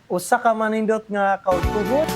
usa ka manindot nga kaugtugot.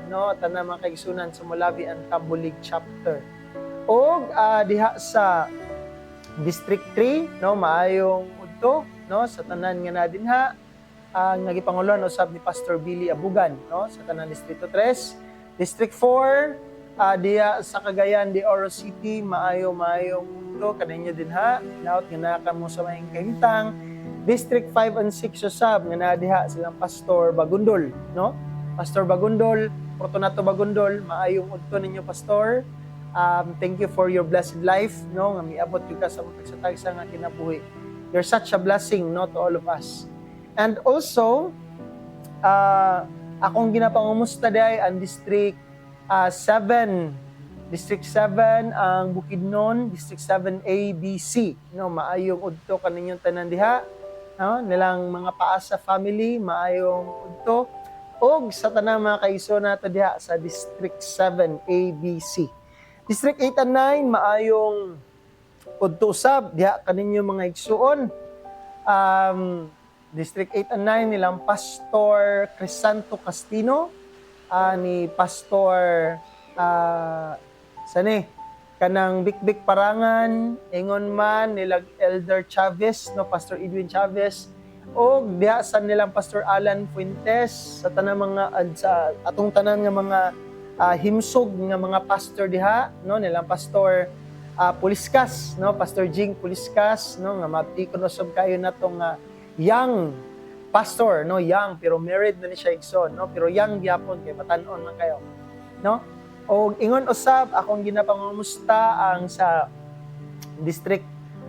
No, tanang mga kaigsunan sa Mulabi ang Tambulig chapter. O diha sa District 3, no, maayong udto, no, sa tanan nga na dinha ang nagipangulon usab ni Pastor Billy Abugan, no, sa tanan Distrito 3. District 4, diha sa Cagayan de Oro City, maayong udto kaninyo dinha, naot nga nakamo sa maayong kahimtang. District 5 and 6 usab nga na diha silang Pastor Bagundol, no? Pastor Bagundol, Fortunato Bagundol, maayong udto ninyo, Pastor. Thank you for your blessed life, no? Nga miabot yung ka sa tagsa nga kinabuhi. You're such a blessing, no, to all of us. And also, akong ginapangumusta day ang District 7. District 7 ang Bukidnon, District 7A, BC. No, maayong udto kaninyong tanan diha. No? Nilang mga Paasa family, maayong udto. O sa tanang mga kaiso nato diha sa District 7 ABC. District 8 and 9 maayong udto usab diha kaninyo mga igsuon. District 8 and 9 nilang Pastor Crisanto Castino, ni Pastor kanang Bikbik Parangan, ingon man nilang Elder Chavez, no, Pastor Edwin Chavez, o diha sa nilang Pastor Alan Fuentes, sa tanang mga sa atong tanan nga mga himsog nga mga pastor diha, no, nilang Pastor Puliskas, no, Pastor Jing Puliskas, no, nga matikon usab kayo natong young pastor, no, young pero married na ni siya igsoon, no, pero young gyapon kay batan-on man kayo, no. O ingon usab akong ginapangumusta ang sa District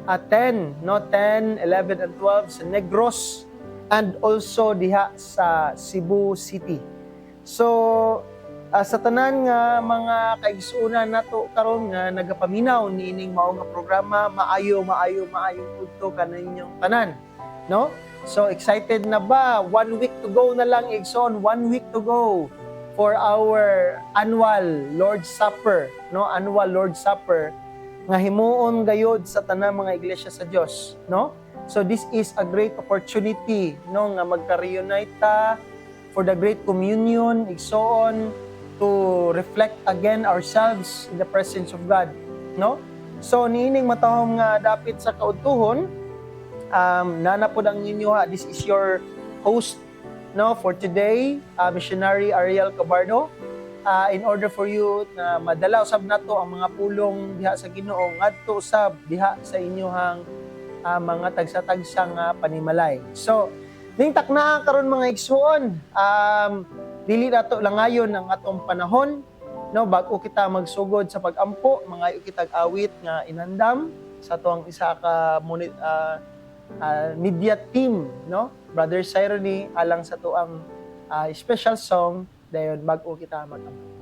10, no, 10, 11, and 12 sa Negros and also diha sa Cebu City. So, sa tanan nga mga kaigsuunan nato karon nga nagapaminaw niining mao nga programa, maayo udto kaninyong tanan, no? So, excited na ba? 1 week to go na lang, igsoon, 1 week to go for our annual Lord's Supper, no? Annual Lord's Supper nga himuon gayod sa tanang mga iglesia sa Dios, no? So this is a great opportunity, no, nga magka-reunite ta for the great communion, igsoon, to reflect again ourselves in the presence of God, no? So niining matahom nga dapit sa kaudtuhon, nanapod ang inyo ha. This is your host, no, for today, missionary Ariel Cabardo. In order for you na madala usab nato ang mga pulong diha sa Ginoo ngadto usab diha sa inyohang mga tagsa-tagsang panimalay. So, ning takna karon mga igsoon, dili nato langayon ang atong panahon, no, bago kita magsugod sa pag-ampo, mga kitag awit nga inandam sa tuang isa ka media team, no, Brother Cyrony, alang sa tuang special song dayon bago kita mag-ampo.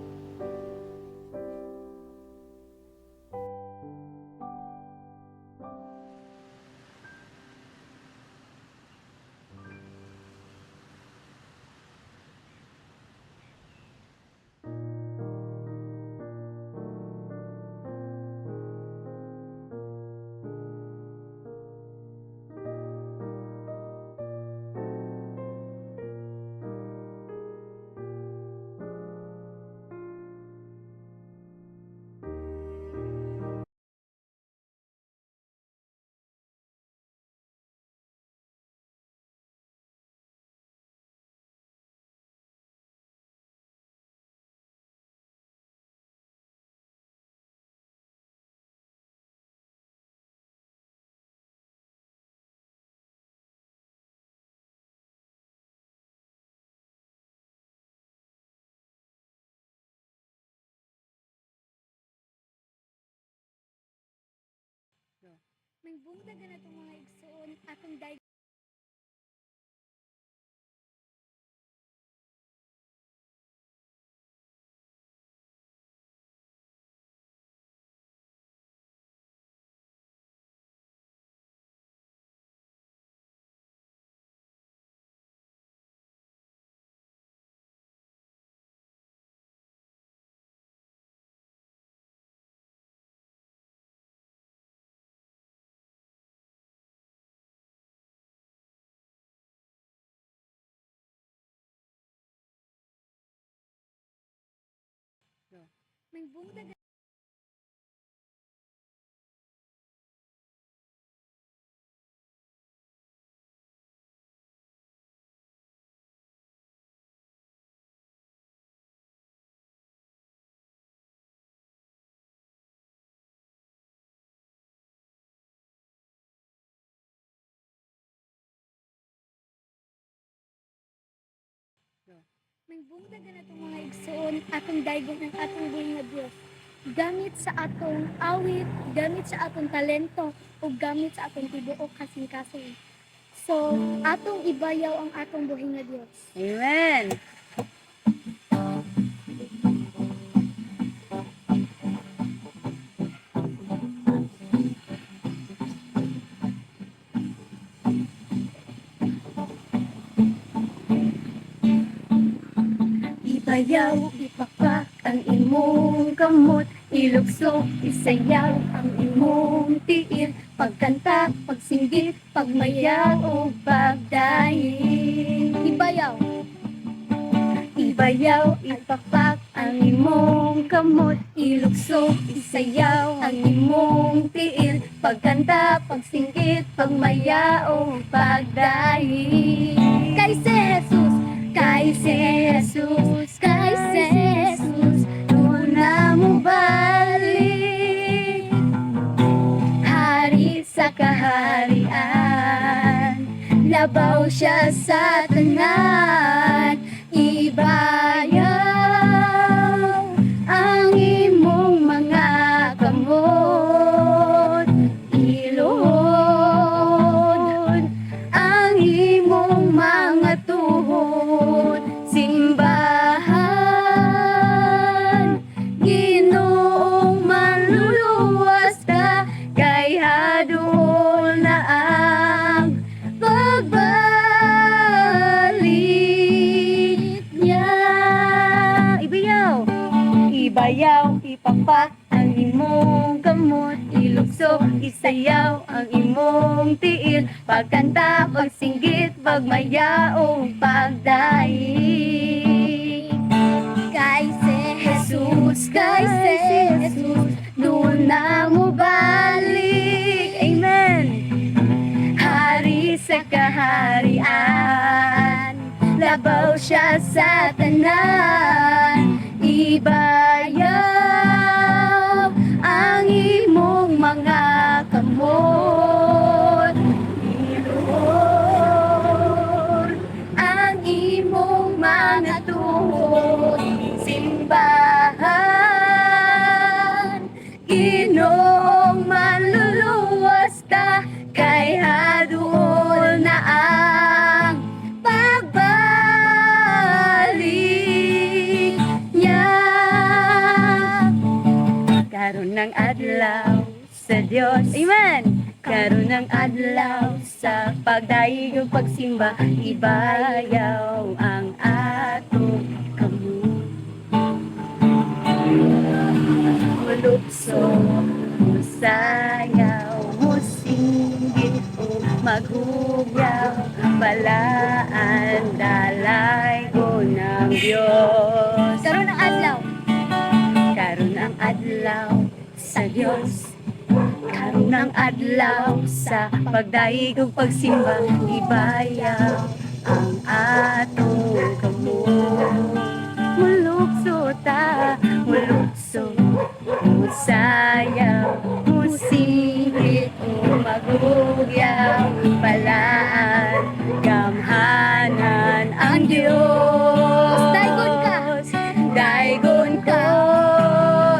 Mangbungtag na itong mga igsoon atong day. Mangbungtag Mangbungtag na itong mga igsoon atong daygon ang atong buhay nga Dios. Gamit sa atong awit, gamit sa atong talento, o gamit sa atong tibuok kasing-kasing. So, atong ibayaw ang atong buhay nga Dios. Amen. Ibayaw, ipapak ang imong kamot, ilukso, isayaw ang imong tiil, pagkanta, pagsinggit, pagmayaw o pagdahi. Ibayaw, ibayaw, ipapak ang imong kamot, ilukso, isayaw ang imong tiil, pagkanta, pagsinggit, pagmayaw o pagdahi. Kay si Jesus, kay si Jesus, kay si Jesus, una mo balik, hari sa kaharian, labaw siya sa tanan, ibayaw ang imong mga kamot, iluhod ang imong mga tuhod, simbahan, Ginoong manluluwas ka, kay hadol na ang pagbalik niya. Ibayaw, ibayaw, ipapak ang imong kamot, ilukso, puso, isayaw ang imong tiil, pagkanta, pagsinggit, pagmayaong pagdaig. Kay si Jesus, doon na mo balik. Amen. Hari sa kaharian, labaw siya sa tanan, ibayaw ang imong mga kamot, iluhod ang imong mga tuhod, simbahan, Ginoong manluluwas ta, kay haduol na ang pagbalik niya. Karon ng adlaw sa Dios, amen. Karon ng adlaw sa pagdaig ug pagsimba, ibayaw ang atong kamot. Mulukso, musayaw, musinggit o maghugyaw, balaan dalay ko ng Diyos. karon ang adlaw. Karon ang adlaw sa Diyos, karon ang adlaw sa pagdaig ug pagsimba, ibayaw ang atong kamot. Mulukso ta, mulukso, musayaw, musinggit o magugyaw, balaan, gamhanan ang Diyos. Daygon ka. Daygon ko,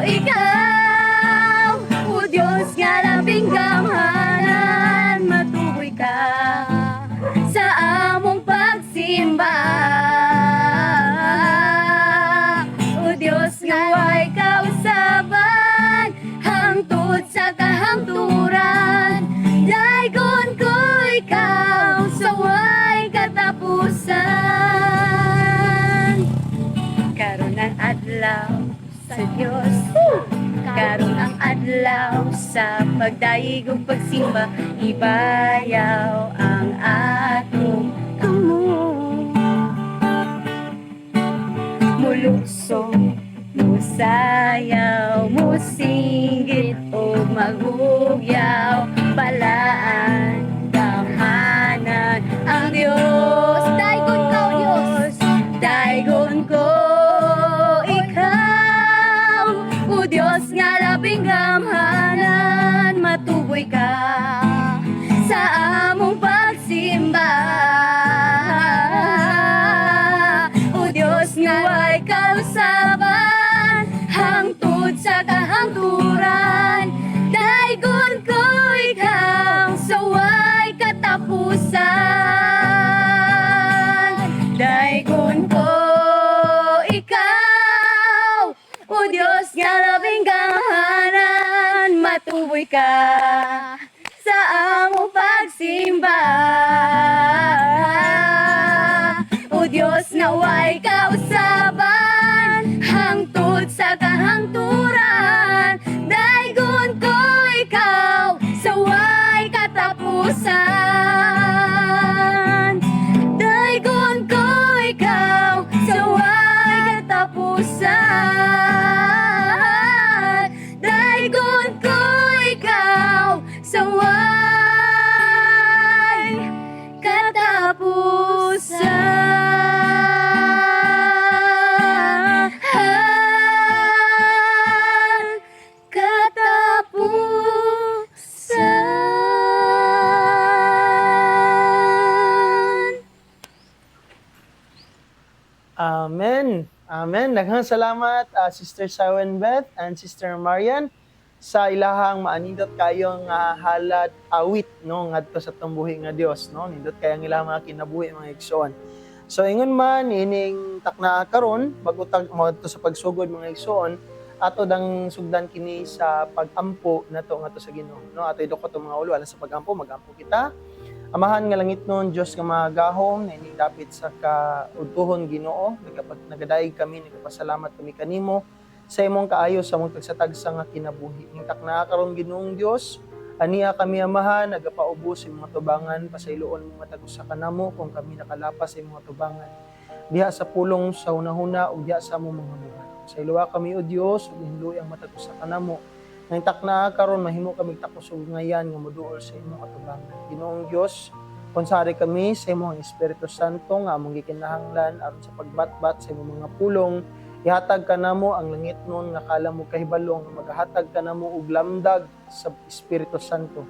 ikaw, o Diyos nga labing gamhanan, matuboy ka sa among pagsimba. O Diyos nga way kausaban, hangtod sa kahangturan, daygon ko ikaw sa way katapusan. Karon ang adlaw sa Diyos, karon ang adlaw sa pagdaig ug pagsimba, ibayaw ang atong kamot. Mulukso, musayaw, musinggit o maghugyaw, balaan, gamhanan ang Diyos. Daygon ka, O Diyos. Daygon ko, ikaw, o Diyos nga labing gamhanan, matuboy ka sa among pagsimba. O Diyos nga way kausaban, hangtod sa kahangturan, daygon ko ikaw sa way katapusan. Daygon ko ikaw, o Diyos nga labing gamhanan, matuboy ka sa among pagsimba. O Diyos nga way kausaban, hangtod sa kahangturan, daygon ko ikaw sa way katapusan. Daygon ko ikaw sa way katapusan. Daygon ko ikaw sa way katapusan. Katapusan. Amen. Amen. Daghang salamat, Sister Sharon Beth and Sister Marian sa ilahang maanindot kayong halad awit no ngadto sa tumbuhi nga Dios no nindot kayang ilahang mga kinabuhi mga igsoon. So ingon man ining takna karon bagutag mo sa pagsugod mga igsoon ato dang sugdan kini sa pag-ampo nato ngadto sa Ginoo no ato idukot ang mga ulo alang sa pag-ampo magampo kita. Amahan nga langit nun, Diyos nga mga gahom, na ining dapit sa kaudtuhon Ginoo, nagadaig kami, nagpasalamat kami kanimo, sa imong kaayo sa mong tagsatagsa nga kinabuhi. Ingtak na karon Ginoong Dios, Aniya kami amahan, nagapaubos sa mga tubangan, pasailoon mga tagos sa kanamo kung kami nakalapas sa mga tubangan. Diha sa pulong sa hunahuna ug diha sa among mga buhat. Sa iluwa kami o Dios ug hinluy ang matagos sa kanamo. Nang takna karon mahimo kami takos ug ngayan nga moduol sa imong katubangan. Ginoong Dios, konsari kami sa imong Espiritu Santo nga among gikinahanglan aron sa pagbatbat sa imong mga pulong. Ihatag ka namo ang langit nun nga kala mo kahibalong, maghatag ka namo og lamdag sa Espiritu Santo.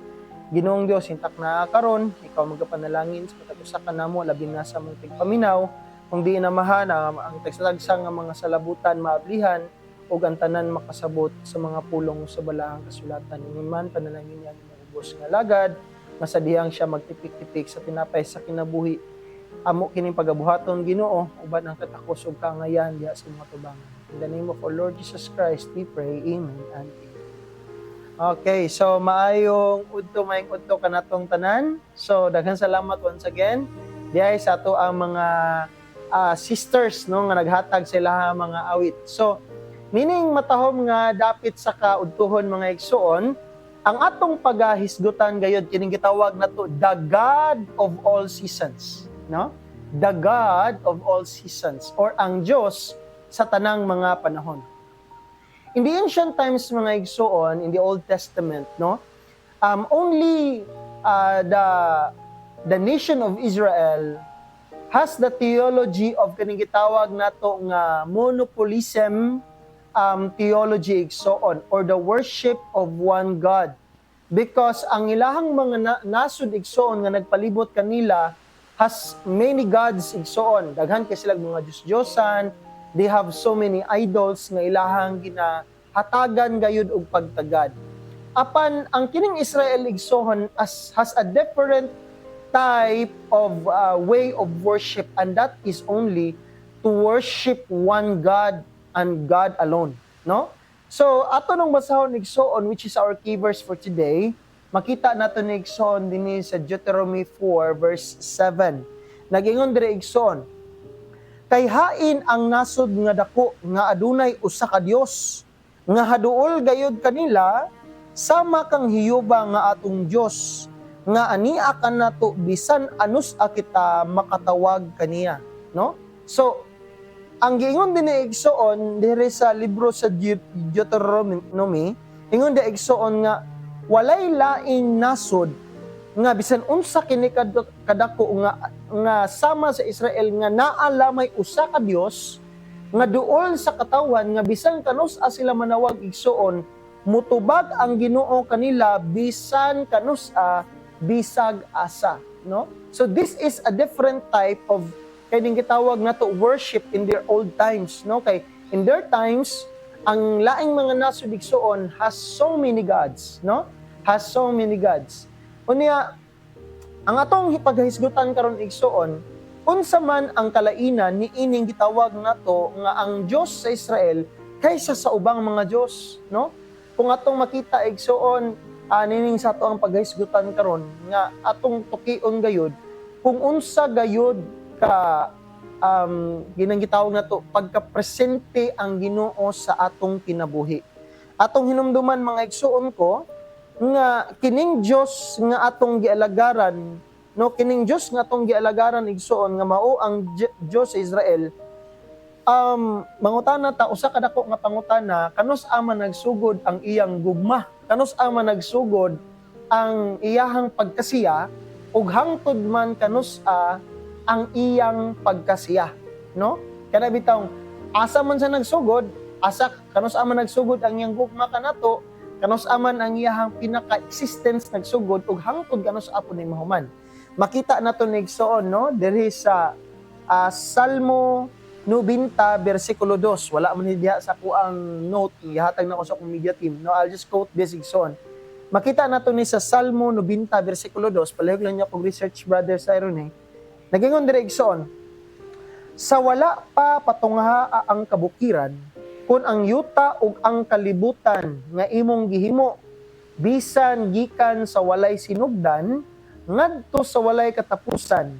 Ginoong Dios, hintak na karon, ikaw magapanalangin sa katag-usa ka namo labi na sa mong tigpaminaw, kung di namahan ang tagsalagsang nga mga salabutan maablihan ug ang tanan makasabot sa mga pulong sa balaang kasulatan. Ingon man panalangin niya ni ubos nga lagad, nga sa dihang siya magtipik-tipik sa tinapay sa kinabuhi. Amo kining pagabuhaton Ginoo uban ang katakos ug kaangayan diha sa mga tubangan. In the name of our Lord Jesus Christ, we pray. Amen and amen. Okay, so maayong udto kanatong tanan. So daghang salamat once again diay sa ato ang mga sisters no nga naghatag sa ilaha mga awit. So meaning matahom nga dapit sa kaudtohon mga igsoon, ang atong pagahisgutan gayud kining gitawag nato the God of all seasons. No? The God of all seasons or ang Diyos sa tanang mga panahon. In the ancient times mga igsoon, in the Old Testament, no? Only the nation of Israel has the theology of kaning gitawag nato nga monopolism theology igsoon or the worship of one God. Because ang ilahang mga nasud igsoon nga nagpalibot kanila has many gods igsoon. Daghan kay sila mga Diyos-Diyosan. They have so many idols nga ilahang ginahatagan gayud og pagtagad. Apan ang kining Israel igsoon has a different type of way of worship, and that is only to worship one God and God alone, no? So ato nung basahon igsoon, which is our key verse for today, makita nato ni igsoon dinhi sa Deuteronomy 4 verse 7. Nagingon diri igsoon, kay hain ang nasod nga dako nga adunay usa ka Dios, nga haduol gayud kanila sama kang hiyuba nga atong Dios, nga ania ka nato bisan anus a kita makatawag kaniya, no? So ang giingon din ni igsoon diri sa libro sa Deuteronomy, ingon di igsoon nga walay laing nasod nga bisan unsa kini kadako nga sama sa Israel nga naa lamay usa ka Dios nga duol sa katawan nga bisan kanus-a sila manawag igsoon mutubag ang Ginoo kanila bisan kanus-a bisag asa, no? So this is a different type of kining gitawag nato worship in their old times, no? Kay in their times ang laing mga nasud igsoon has so many gods, no? Has so many gods. Unya, ang atong paghisgutan karon igsoon, unsa man ang kalainan ni ining gitawag nato nga ang Dios sa Israel kaysa sa ubang mga Dios, no? Kung atong makita igsoon, nining sa ato ang paghisgutan karon nga atong tukion gayud kung unsa gayud ka ginang gitawag nato pagka-presente ang Ginoo sa atong kinabuhi. Atong hinumduman mga igsoon ko nga kining Dios nga atong gialagaran, no, kining Dios nga atong gialagaran igsoon nga mao ang Dios sa Israel. Mangutana ta usa ka dako nga pangutana, kanus ama nagsugod ang iyang gugma, kanus ama nagsugod ang iyahang pagkasiya ug hangtod man kanus ang iyang pagkasiya, no? Kana bitawng asa man sa nagsugod, asa kanus man nagsugod ang iyang gugma kanato, kanus man ang iyang pinaka-existence nagsugod ug hangtod kanus apon ni mahuman. Makita nato ni igsoon, no, diri sa Salmo 90 bersikulo 2. Wala man diha sa kuang note, ihatag na ko sa akong media team. No, I'll just quote this igsoon. Makita nato ni sa Salmo 90 bersikulo 2. Palihog lang niya kog research brother Cyrone. Nagingon diri igsoon, sa wala pa patungha ang kabukiran, kun ang yuta ug ang kalibutan nga imong gihimo, bisan gikan sa walay sinugdan, ngadto sa walay katapusan,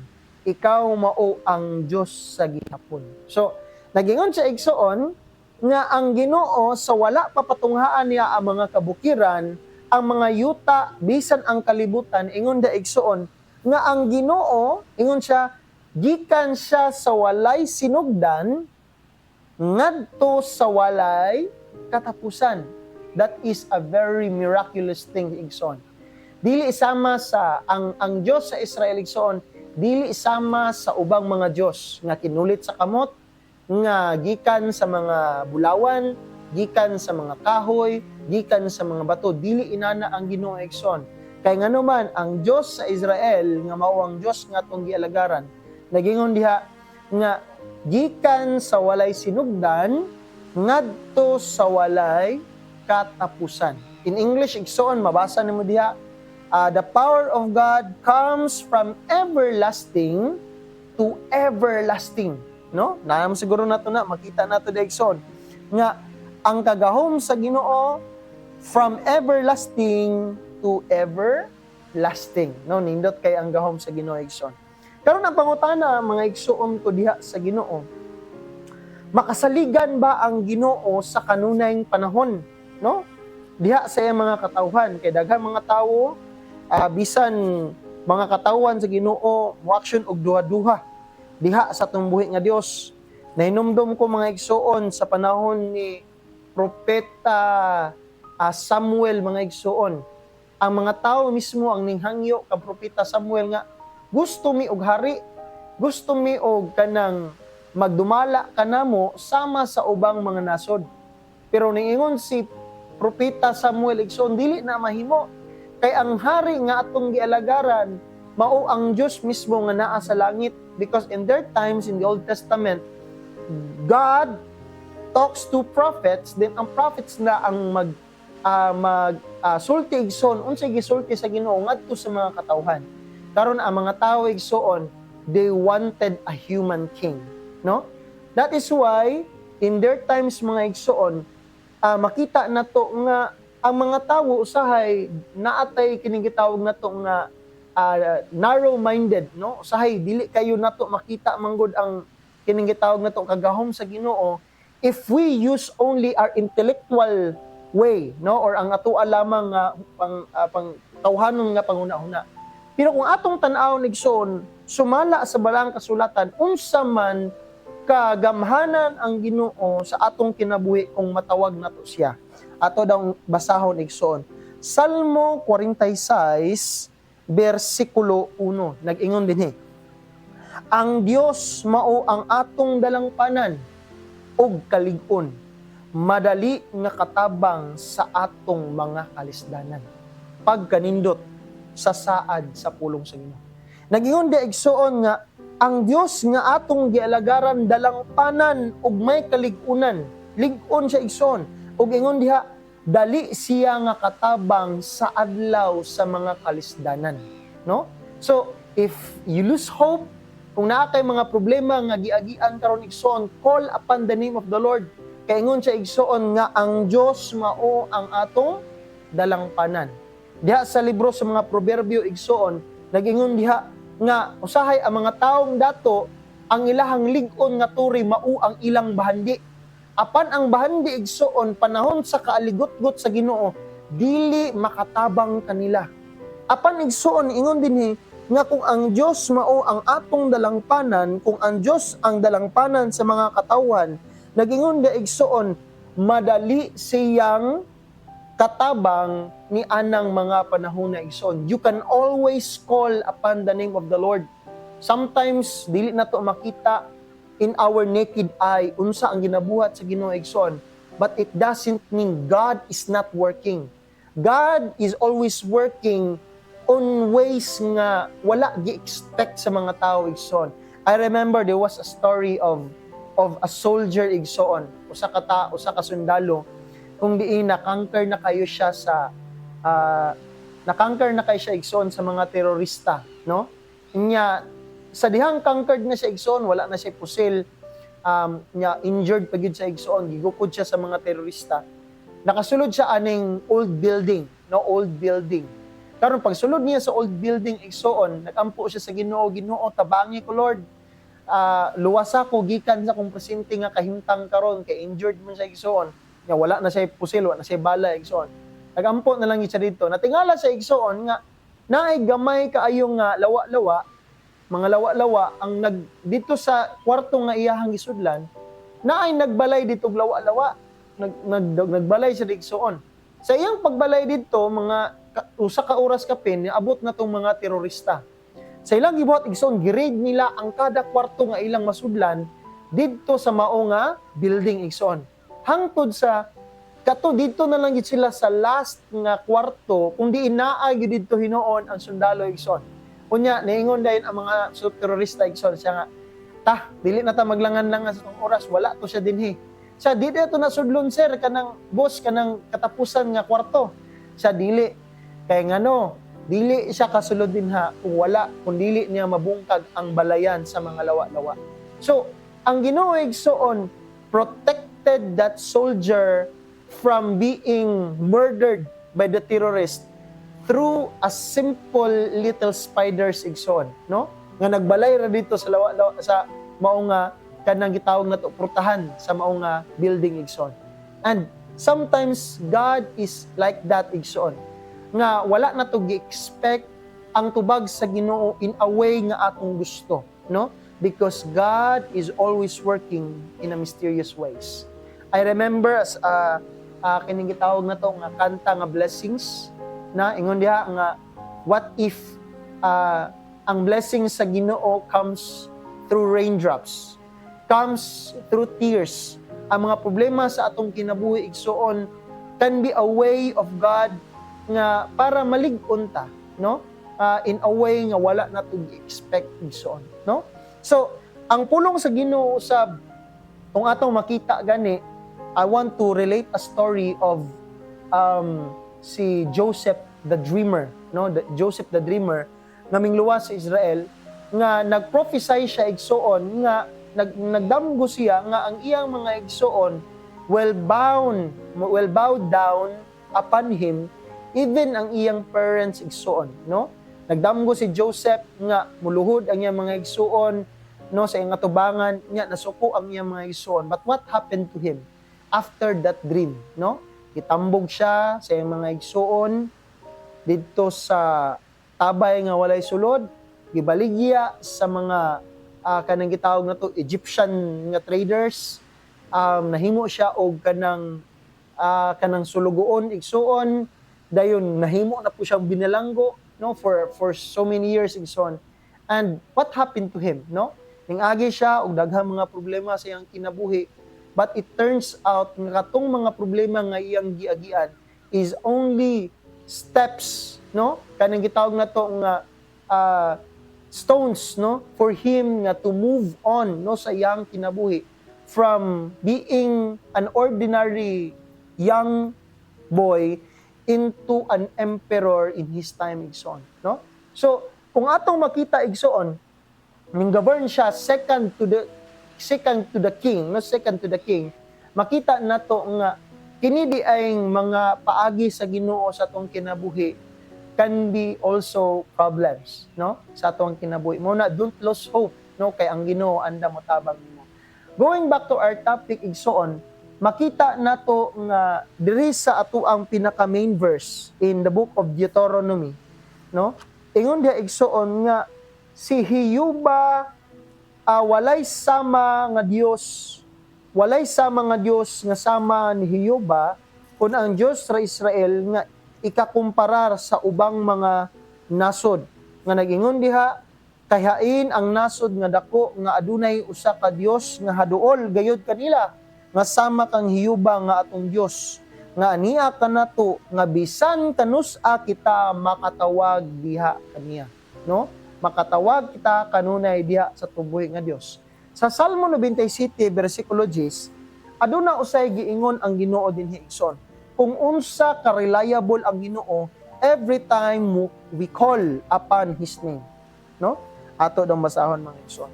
ikaw mao ang Dios sa gihapon. So, nagingon siya igsoon, nga ang Ginoo sa wala pa patunghaan niya ang mga kabukiran, ang mga yuta bisan ang kalibutan ingon da igsoon nga ang Ginoo ingon siya gikan siya sa walay sinugdan ngadto sa walay katapusan. That is a very miraculous thing igsoon. Dili isama sa ang Dios sa Israel igsoon, dili isama sa ubang mga Dios nga kinulit sa kamot, nga gikan sa mga bulawan, gikan sa mga kahoy, gikan sa mga bato, dili inana ang Ginoo igsoon. Kay ngano man ang Dios sa Israel nga mao ang Dios nga atong gialagaran, nagingon diha nga gikan sa walay sinugdan ngadto sa walay katapusan. In English igsoon mabasa nimo diha, the power of God comes from everlasting to everlasting, no? Naam siguro nato na makita nato di igsoon nga ang kagahom sa Ginoo from everlasting to everlasting, no? Nindot kay ang gahom sa Ginoo igsoon. Karon ang pangutana mga igsoon ko diha sa Ginoo, makasaligan ba ang Ginoo sa kanunayng panahon, no? Diha sa iyang mga katawhan kay daghang mga tawo bisan mga katawhan sa Ginoo mo-action og duha-duha diha sa atong buhi nga Dios. Nahinumdum ko mga igsoon sa panahon ni propeta Samuel mga igsoon. Ang mga tawo mismo ang ninghangyo kang propeta Samuel nga gusto mi og hari, gusto mi og kanang magdumala kanamo sama sa ubang mga nasod. Pero niingon si propeta Samuel igsoon dili na mahimo kay ang hari nga atong gialagaran mao ang Dios mismo nga naa sa langit, because in their times in the Old Testament God talks to prophets, then ang prophets na ang sulti igsoon unsay gisulti sa Ginoo ngadto sa mga katawhan. Karon ang mga tawo igsoon, they wanted a human king, no? That is why in their times mga igsoon, makita nato nga ang mga tawo usahay naatay kining gitawag nato nga narrow-minded, no? Usahay dili kayo nato makita manggod ang kining gitawag nato kagahom sa Ginoo if we use only our intellectual way, no? Or ang atoa lamang nga pang tawhanon nga panguna-una. Pero kung atong tan-aw igsoon, sumala sa balang kasulatan unsa man kagamhanan ang Ginoo sa atong kinabuhi kung matawag nato siya. Ato daw basahon igsoon. Salmo 46 bersikulo 1 nag-ingon dinhi. Ang Dios mao ang atong dalangpanan ug kalig-on, madali nga katabang sa atong mga kalisdanan. Pagkanindot sa saad sa pulong sa Ginoo. Nag-ingon di igsoon nga ang Dios nga atong gialagaran dalangpanan ug may kalig-unan. Lig-on siya igsoon. Ug ingon diha dali siya nga katabang sa adlaw sa mga kalisdanan, no? So, if you lose hope, kung naa kay mga problema nga giagian karon igsoon, call upon the name of the Lord. Kay ingon siya igsoon nga ang Dios mao ang atong dalangpanan. Diha sa libro sa mga proverbio igsoon, nag-ingon diha nga usahay ang mga taong dato ang ilahang lig-on nga turi mao ang ilang bahandi. Apan ang bahandi igsoon panahon sa kaaligot-got sa Ginoo dili makatabang kanila. Apan igsoon ingon dinhi nga kung ang Dios mao ang atong dalangpanan, kung ang Dios ang dalangpanan sa mga katawhan, nagingon da igsoon madali siyang katabang ni anang mga panahon na igsoon. You can always call upon the name of the Lord. Sometimes dili nato makita in our naked eye unsa ang ginabuhat sa Ginoo igsoon, but it doesn't mean God is not working. God is always working on ways nga wala gi-expect sa mga tao igsoon. I remember there was a story of a soldier igsoon, usa ka sundalo, kung diin na-conquer na kayo siya sa na-conquer na kayo siya igsoon sa mga terorista, no? Nya sa dihang conquered na siya igsoon, wala na siya pusil, nya injured pa gyud sa igsoon, gigukod siya sa mga terorista. Nakasulod siya aning old building, no? Old building. Karon pagsulod niya sa old building igsoon, nagampo siya sa Ginoo, Ginoo tabangi ko Lord. Luwasa ko gikan sa kong presente nga kahimtang karon kay injured man siya igsoon. Nya wala na siya pusil, wala na siya bala igsoon. nagampo na lang siya dito. Natingala sa igsoon nga naay gamay kaayong nga lawa-lawa, mga lawa-lawa ang dito sa kwarto nga iyahang gisudlan, naay nagbalay dito og lawa-lawa. Nagbalay siya igsoon. Sa iyang pagbalay dito, mga usa ka oras kapin, niabot na tong mga terorista. Sa ilang gibuhat igsoon, girade nila ang kada kwarto nga ilang masudlan dito sa mao nga building igsoon. Hangtod sa kato dito na lang gid sila sa last nga kwarto kundi inaay gyud didto hinuon ang sundalo igsoon. Unya niingon dayon ang mga terorista igsoon siya nga, dili na ta maglangan-langan sa tong oras, wala to siya dinhi. Siya dili to nasudlon sir kanang boss kanang katapusan nga kwarto. Siya dili kay ngano, dili siya kasulod dinha kung wala kung dili niya mabungkag ang balayan sa mga lawa-lawa. So, ang Ginoo igsoon protected that soldier from being murdered by the terrorist through a simple little spiders igsoon, no? Nga nagbalay ra dito sa lawa sa mao nga kanang gitawag nato prutahan sa mao nga building igsoon. And sometimes God is like that igsoon. Nga wala na to gi-expect ang tubag sa Ginoo in a way nga atong gusto, no? Because God is always working in a mysterious ways. I remember as kining gitawag na to nga kanta nga blessings na ingon diha nga what if ang blessing sa Ginoo comes through raindrops, comes through tears. Ang mga problema sa atong kinabuhi igsoon can be a way of God nga para malig-on ta, no? In a way nga wala na to expect igsoon, no? So ang pulong sa Ginoo usab kung atong makita gani, I want to relate a story of si Joseph the Dreamer, no? Joseph the Dreamer nga mingluwas sa Israel nga nagprophesy siya igsoon nga nagdamgo siya nga ang iyang mga igsoon will bow down upon him, even ang iyang parents igsoon, no? Nagdamgo si Joseph nga muluhod ang iyang mga igsoon, no, sa iyang atubangan nya nasuko ang iyang mga igsoon. But what happened to him after that dream, no? Gitambog siya sa iyang mga igsoon didto sa tabay nga walay sulod, gibaligya sa mga kanang gitawag na to Egyptian nga traders. Nahimo siya og kanang sulugoon igsoon, dayon nahimo na po siyang binalanggo, no, for so many years igsoon. And what happened to him, no? Ning-agi siya og daghang mga problema sa iyang kinabuhi. But it turns out nga katong mga problema nga iyang giagian is only steps, no? Kanang gitawag na to nga stones, no, for him nga to move on, no, sa iyang kinabuhi from being an ordinary young boy into an emperor in his time igsoon, no? So kung atong makita igsoon, ning govern siya second to the king, makita nato nga kini di ay mga paagi sa Ginoo sa atong kinabuhi can be also problems, no, sa atong kinabuhi. Muna don't lose hope, no, kay ang Ginoo anda mo tabang nimo. Going back to our topic igsoon, makita nato nga diri sa ato ang pinaka main verse in the book of Deuteronomy, no, ingon dia igsoon nga si Hiyuba walay sama nga Dios nga sama ni Hiyuba kun ang Dios ra Israel nga ikakumparar sa ubang mga nasod nga nagingon diha kahain ang nasod nga dako nga adunay usa ka Dios nga haduol gayud kanila nga sama kang Hiyuba nga atong Dios nga aniya kanato nga bisan kanus-a kita makatawag diha kaniya, no? Makatawag kita kanunay diha sa tuboy nga Dios. Sa Salmo 97 bersikulo 10, aduna usay giingon ang Ginoo dinhi igsoon. Kung unsa ka reliable ang Ginoo every time we call upon His name, no? Ato dong basahon mga igsoon.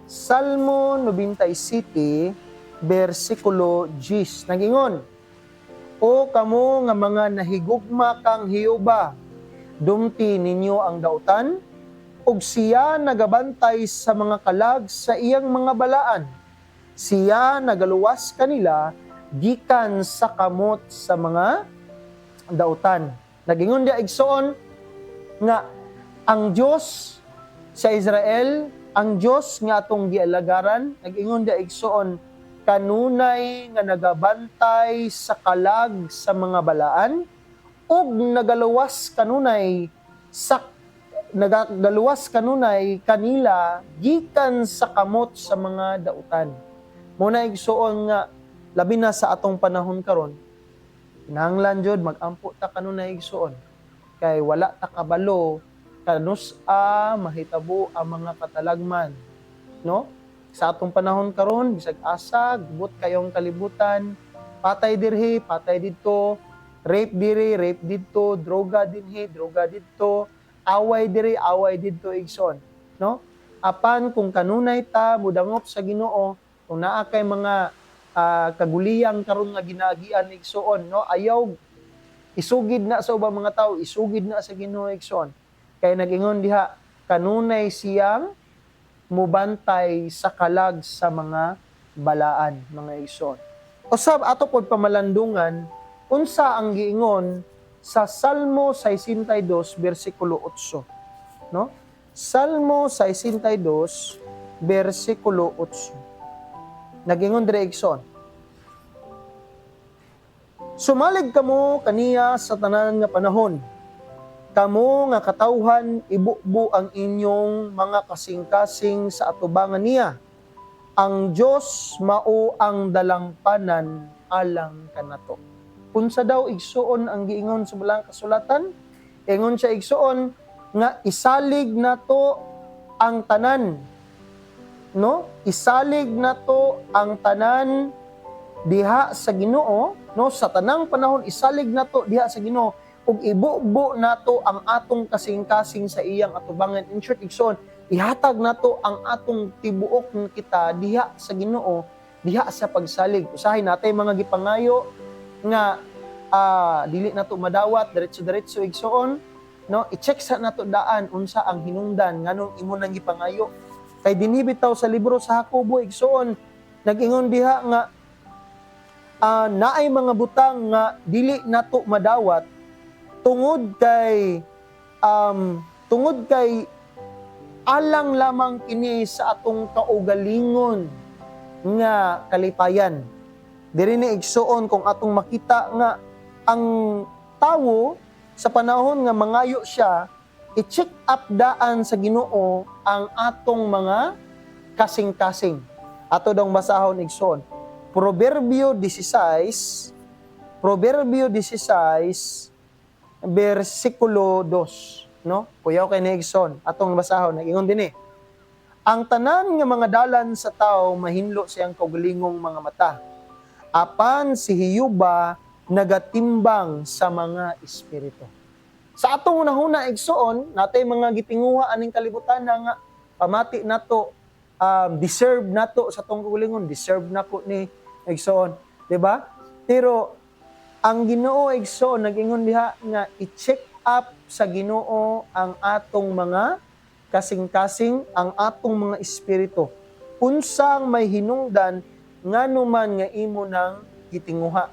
Salmo 97 bersikulo 10 nagingon, O kamo nga mga nahigugma kang Hiyuba, dumti ninyo ang dautan, ug siya nagabantay sa mga kalag sa iyang mga balaan. Siya nagaluwas kanila gikan sa kamot sa mga dautan. Nagingon dia igsoon nga ang Dios sa Israel, ang Dios nga atong gialagaran, nagingon dia igsoon kanunay nga nagabantay sa kalag sa mga balaan ug nagagaluwas kanunay kanila gikan sa kamot sa mga dautan. Muna igsuon nga labi na sa atong panahon karon, kinahanglan jud mag-ampo ta kanunay igsuon kay wala ta kabalo kanus-a mahitabo ang mga katalagman, no? Sa atong panahon karon bisag asa gubot kayong kalibutan, patay dirhi, patay didto, rape diri, rape didto, droga dinhi, droga didto, away diri, away didto igsoon, no? Apan kung kanunay ta mudangop sa Ginoo, kung naa kay mga kaguliyang karon nga ginaagian igsoon, no? Ayaw isugid na sa ubang mga tao, isugid na sa Ginoo igsoon. Kay nag-ingon diha kanunay siyang mubantay sa kalag sa mga balaan, mga igsoon. Usab ato pod pamalandungan unsa ang giingon sa Salmo 62 bersikulo 8, no? Salmo 62 bersikulo 8. Nagingon dire igsoon. Sumalig kamo kaniya sa tanan nga panahon. Kamo nga katawhan ibubo ang inyong mga kasing-kasing sa atubangan niya. Ang Dios mao ang dalangpanan alang kanato. Unsa daw igsuon ang giingon sa bulang kasulatan? Ingon siya igsuon nga isalig nato ang tanan. No? Isalig nato ang tanan diha sa Ginoo, no? Sa tanang panahon isalig nato diha sa Ginoo ug ibubo nato ang atong kasing-kasing sa iyang atubangan. In short, igsoon, ihatag nato ang atong tibuok ng kita diha sa Ginoo, diha sa pagsalig. Usahay natay mga gipangayo nga dili nato madawat diretso-diretso igsoon, no? I-check sa nato daan unsa ang hinungdan nganong imo nang gipangayo. Kay dinhi bitaw sa libro sa Jacobo igsoon, nag-ingon diha nga naay mga butang nga dili nato madawat tungod kay alang lamang kini sa atong kaugalingon nga kalipayan. Diri ni igsuon kung atong makita nga ang tawo sa panahon nga mangayo siya, i-check up daan sa Ginoo ang atong mga kasing-kasing. Ato dong basahon igsoon. Proverbio 16 bersikulo 2, no? Kuyaw kay ni igsoon atong basahon nagingon dinhi. Ang tanan nga mga dalan sa tao mahinlo siyang kaugalingong mga mata. Apan si Hiyuba nagatimbang sa mga espiritu. Sa atong unahuna igsoon, natay mga gitinguha aning kalibutan nga pamati nato, deserve nato sa atong kaugalingon, deserve nako ni igsoon, di ba? Pero ang Ginoo igsoon nag-ingon diha nga i-check up sa Ginoo ang atong mga kasing-kasing, ang atong mga espiritu. Unsang may hinungdan nganuman nga imo nang gitinguha.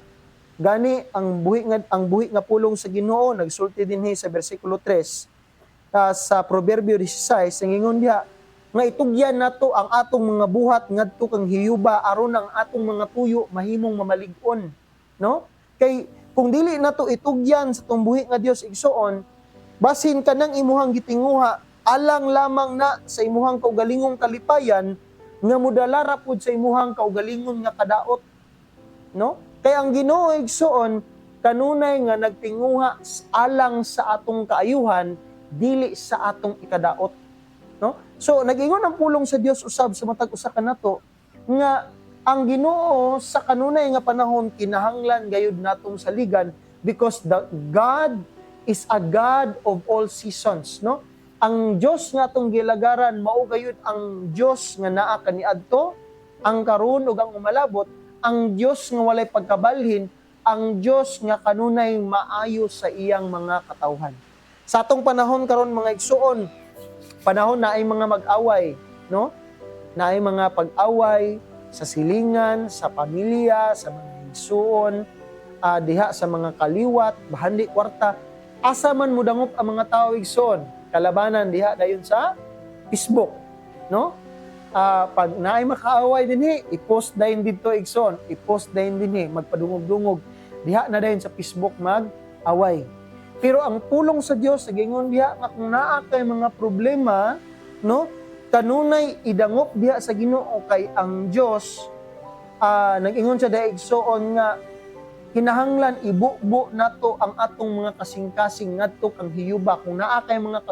Gani ang buhi nga pulong sa Ginoo nagsulti dinhi sa bersikulo 3 sa Proverbio 16 ngingon diha nga itugyan nato ang atong mga buhat ngadto kang hiyuba aron ang atong mga tuyo mahimong mamalig-on, no? Kay kung dili nato itugyan sa tong buhi nga Dios igsoon, basin kanang imuhang gitinguha alang lamang na sa imuhang kaugalingong kalipayan nga modalara pud sa imuhang kaugalingon nga kadaot, no? Kay ang Ginoo igsoon kanunay nga nagtinguha alang sa atong kaayuhan dili sa atong ikadaot, no? So nag-ingon ang pulong sa Dios usab sa matag usa kanato nga ang Ginoo sa kanunay nga panahon kinahanglan gayud natong saligan because the God is a God of all seasons, no? Ang Dios nga atong gilagaran mao gayud ang Dios nga naa kaniadto, ang karon ug ang umalabot, ang Dios nga walay pagkabalhin, ang Dios nga kanunay maayo sa iyang mga katawhan. Sa atong panahon karon mga igsuon, panahon na ay mga mag-away, no? Na ay mga pag-away sa silingan, sa pamilya, sa mga igsuon. diha sa mga kaliwat, bahandi kwarta, asa man mo dangop ang mga tao igsoon. Kalabanan diha dayon sa Facebook, no? Pag naay makaaway dinhi, i-post dayon dito igsoon, i-post dayon dinhi, magpadungog-dungog. Diha na dayon sa Facebook mag-away. Pero ang pulong sa Dios sa gingon diha nga kung naa kay mga problema, no? Kanunay idangop diha sa Ginoo kay ang Dios nag-ingon siya daig igsoon nga kinahanglan ibubo nato ang atong mga kasing-kasing ngadto kang hiyuba kung naa kay mga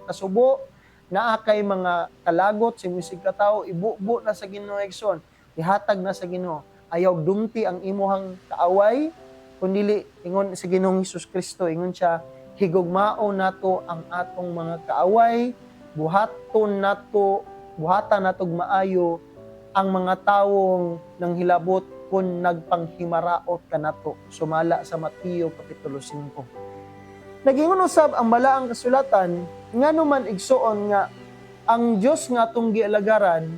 kasubo, naa kay mga kalagot sa musig ka tawo, ibubo na sa Ginoo igsoon, ihatag na sa Ginoo. Ayaw dumti ang imuhang kaaway, kundi ingon sa Ginoong Hesus Kristo, ingon siya, higugmao nato ang atong mga kaaway, buhatan natog maayo ang mga tawong nang hilabot kung nagpanghimaraot kanato. Sumala sa Mateo Kapitulo 5. Nagingon usab ang balaang kasulatan, nga naman igsoon nga, ang Diyos nga atong gialagaran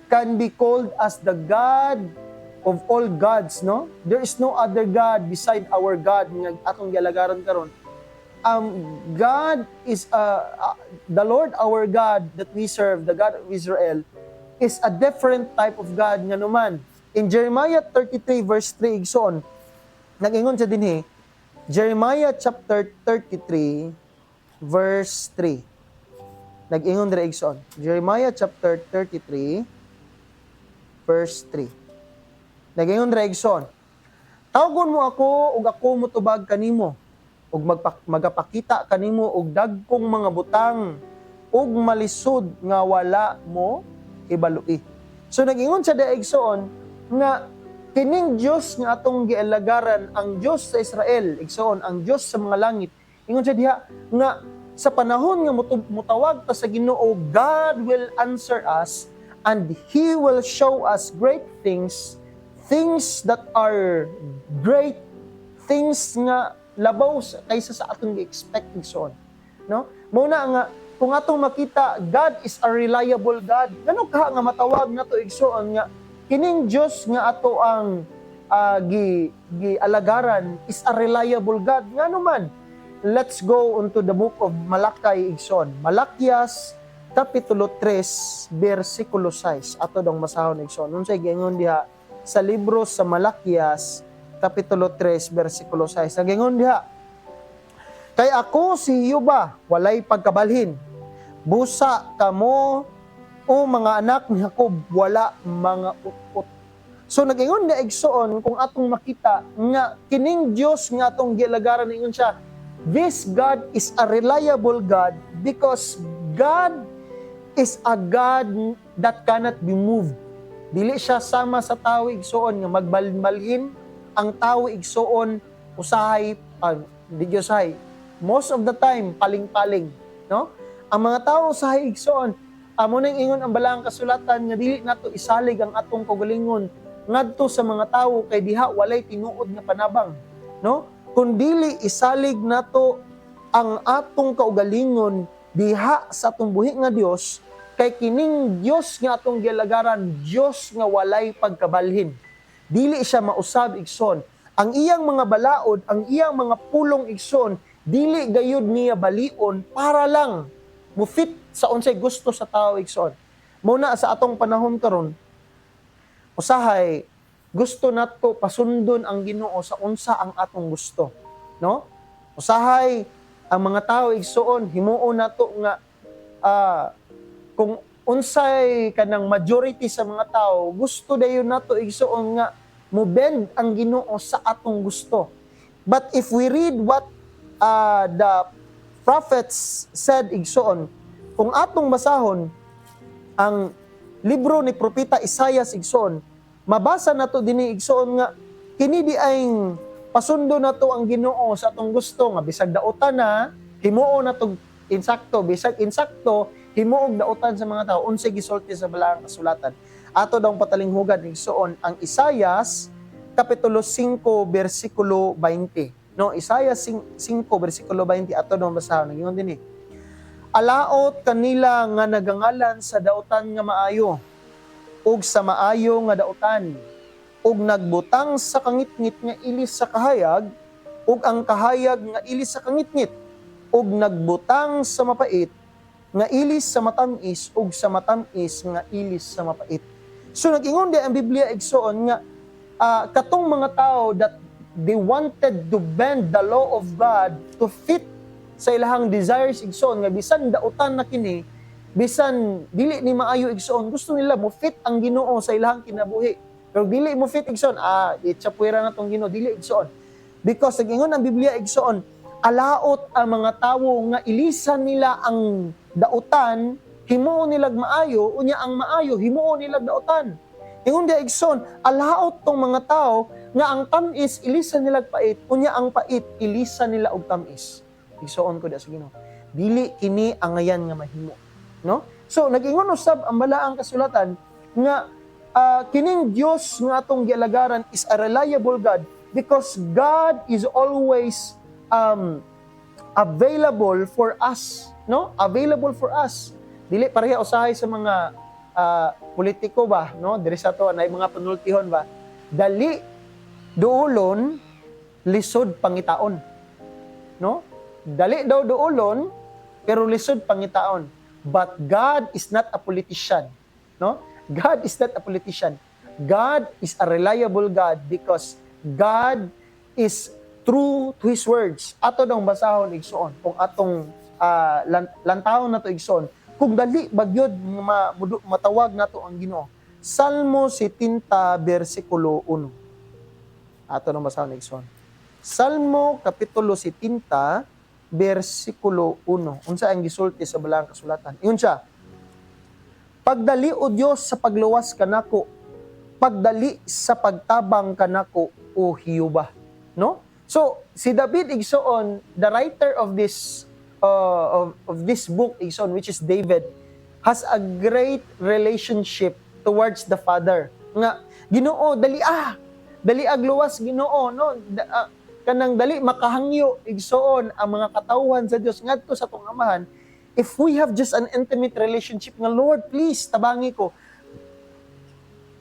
can be called as the God of all gods, no? There is no other God beside our God nga atong gialagaran karon. God is the Lord our God that we serve, the God of Israel, is a different type of God nga naman. In Jeremiah 33 verse 3 igsoon, nag-ingon sa dinhi, Jeremiah chapter 33 verse 3. Nag-ingon dira igsoon. Jeremiah chapter 33 verse 3. Nag-ingon dira igsoon, tawgon mo ako ug ako motubag kanimo, ug magapakita kanimo og dagkong mga butang ug malisod nga wala mo ibalui. So nag-ingon sa daigsoon nga kining Dios nga atong gialagaran, ang Dios sa Israel, igsoon ang Dios sa mga langit. Ingon siya diha nga sa panahon nga mutawag ta sa Ginoo, God will answer us and He will show us great things, things that are great, things nga labaw kaysa sa atong gi-expect igsoon, no? Muna nga kung atong makita, God is a reliable God. Ngano ka nga matawag nato igsoon nga kining Dios nga ato ang gialagaran is a reliable God. Ngano man? Let's go into the book of Malakay igsoon. Malakyas kapitulo 3 bersikulo 6. Ato dong masahon igsoon. Unsay giingon diha sa libro sa Malakyas kapitulo 3, versikulo 6. Nagingon diha, kay ako si Hiyuba, walay pagkabalhin. Busa kamo o mga anak ni Jacob, wala mga utpot. So nagingon na igsoon, kung atong makita, nga kining Diyos nga atong gialagaran, ingon siya, this God is a reliable God because God is a God that cannot be moved. Dili siya sama sa tao igsoon nga magbalhin ang tao igsoon usahay digyosahay. Most of the time paling-paling, no? Ang mga tao usahay igsoon amo nang ingon ang balaang kasulatan nga dili nato isalig ang atong kaugalingon ngadto sa mga tao kay diha walay tinuod nga panabang, no? Kun dili isalig nato ang atong kaugalingon diha sa atong buhi nga Dios, kay kining Dios nga atong gialagaran, Dios nga walay pagkabalhin. Dili siya mausab igsoon. Ang iyang mga balaod, ang iyang mga pulong igsoon, dili gayud niya balion para lang mufit sa unsay gusto sa tao igsoon. Muna sa atong panahon karon, usahay gusto nato pasundon ang Ginoo sa unsa ang atong gusto, no? Usahay ang mga tao igsoon himuon nato nga kung unsay kanang majority sa mga tao, gusto dayon nato igsoon nga mo-bend ang Ginoo sa atong gusto. But if we read what the prophets said igsoon, kung atong basahon ang libro ni propeta Isaias igsoon, mabasa nato dinhi igsoon nga kini di ay pasundo nato ang Ginoo sa atong gusto nga bisag daotan na himuo nato insakto, bisag insakto himuog dautan sa mga tao, unsay gisulti sa balaang kasulatan. Ato daw patalinghugan igsoon ang Isaias kapitulo 5 bersikulo 20. No, Isaias 5 bersikulo 20 ato daw basahon. Ingon dinhi. Alaot kanila nga nagangalan sa dautan nga maayo ug sa maayo nga dautan. ug nagbutang sa kangitngit nga ilis sa kahayag, ug ang kahayag nga ilis sa kangitngit, ug nagbutang sa mapait nga ilis sa matamis, ug sa matamis nga ilis sa mapait. So nag-ingon di ang Biblia igsoon nga katong mga tao that they wanted to bend the law of God to fit sa ilahang desires igsoon nga bisan dautan na kini, bisan dili ni maayo igsoon, gusto nila mo fit ang Ginoo sa ilahang kinabuhi. Pero dili mo fit igsoon, itsapuira na tong Ginoo, dili igsoon. Because nag-ingon ang Biblia igsoon, alaot ang mga tawo nga ilisan nila ang dautan, himuon nilag maayo, unya ang maayo himuon nilag dautan. Ingon dia igsoon, alaot tong mga tao nga ang tamis ilisan nilag pait, unya ang pait ilisan nila og tamis. Igsoon ko da sa Ginoo. Dili kini ang ngayan nga mahimo, no? So nag-ingon usab ang balaang kasulatan nga kining Dios nga atong gialagaran is a reliable God because God is always available for us, no? Available for us. Dili pareha usahay sa mga politiko ba, no? Diri sa to na mga panultihon ba. Dali duolon lisod pangitaon. No? Dali daw duolon pero lisod pangitaon. But God is not a politician, no? God is not a politician. God is a reliable God because God is true to His words. Ato dong basahon igsoon kung atong lantahon na to igsoon. Kung dali bagyod matawag nato ang Ginoo. Salmo 70 bersikulo 1. Ato nang basahon igsoon. Salmo kapitulo 70 bersikulo 1. Unsa ang gisulti sa balaang kasulatan? Ingon siya. Pagdali o Dios sa pagluwas kanako, pagdali sa pagtabang kanako o Hiyuba. No? So si David igsoon, the writer of this book igsoon, which is David, has a great relationship towards the Father. Nga Ginoo dali agluwas Ginoo, no? Kanang dali makahangyo igsoon ang mga katawhan sa Dios ngadto sa atong amahan. If we have just an intimate relationship nga Lord, please tabangi ko.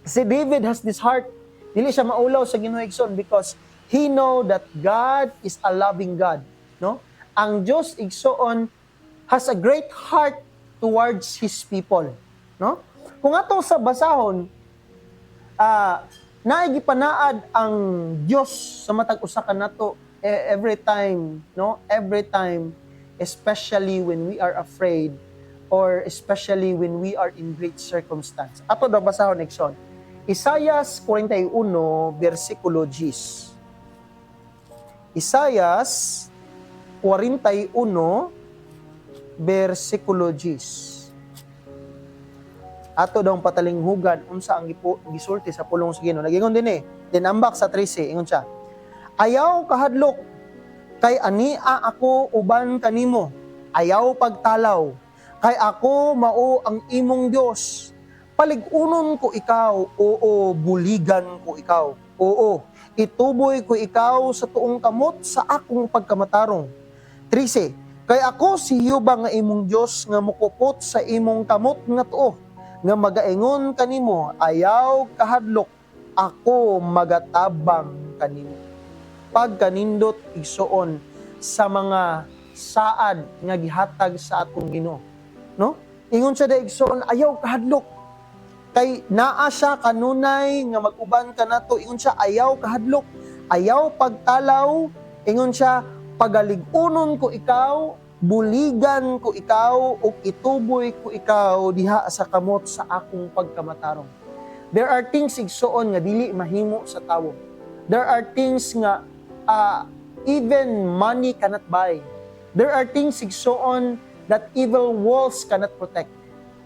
Si David has this heart. Dili siya maulaw sa Ginoo igsoon because he know that God is a loving God, no? Ang Dios igsoon has a great heart towards His people, no? Kung ato sa basahon, naigipanaad ang Dios sa matag usa ka nato every time, no? Every time, especially when we are afraid or especially when we are in great circumstance. Ato daw basahon igsoon. Isaias 41 bersikulo 10. Isaias 41 bersikulo 10. Ato daw patalinghugan unsa ang gisulti sa pulong sa Ginoo. Nagingon din Dinambak sa 13 ingon siya. Ayaw kahadlok kay ania ako uban kanimo. Ayaw pagtalaw kay ako mao ang imong Dios. Paligunon ko ikaw, oo, buligan ko ikaw. Oo, ituboy ko ikaw sa tuong kamot sa akong pagkamatarong. 13. Kay ako si Hiyuba nga imong Dios nga mukupot sa imong kamot nga tuo, nga magaingon kanimo, ayaw kahadlok, ako magatabang kanimo. Pag kanindot igsoon sa mga saad nga gihatag sa atong Ginoo, no? Ingon siya da igsoon, ayaw kahadlok. Kay naa siya kanunay nga mag-uban ka nato, ingon siya ayaw kahadlok, ayaw pagtalaw, ingon siya pagaligunon ko ikaw, buligan ko ikaw, ug ituboy ko ikaw diha sa kamot sa akong pagkamatarong. There are things igsoon nga dili mahimo sa tawo. There are things nga even money cannot buy. There are things igsoon that evil walls cannot protect.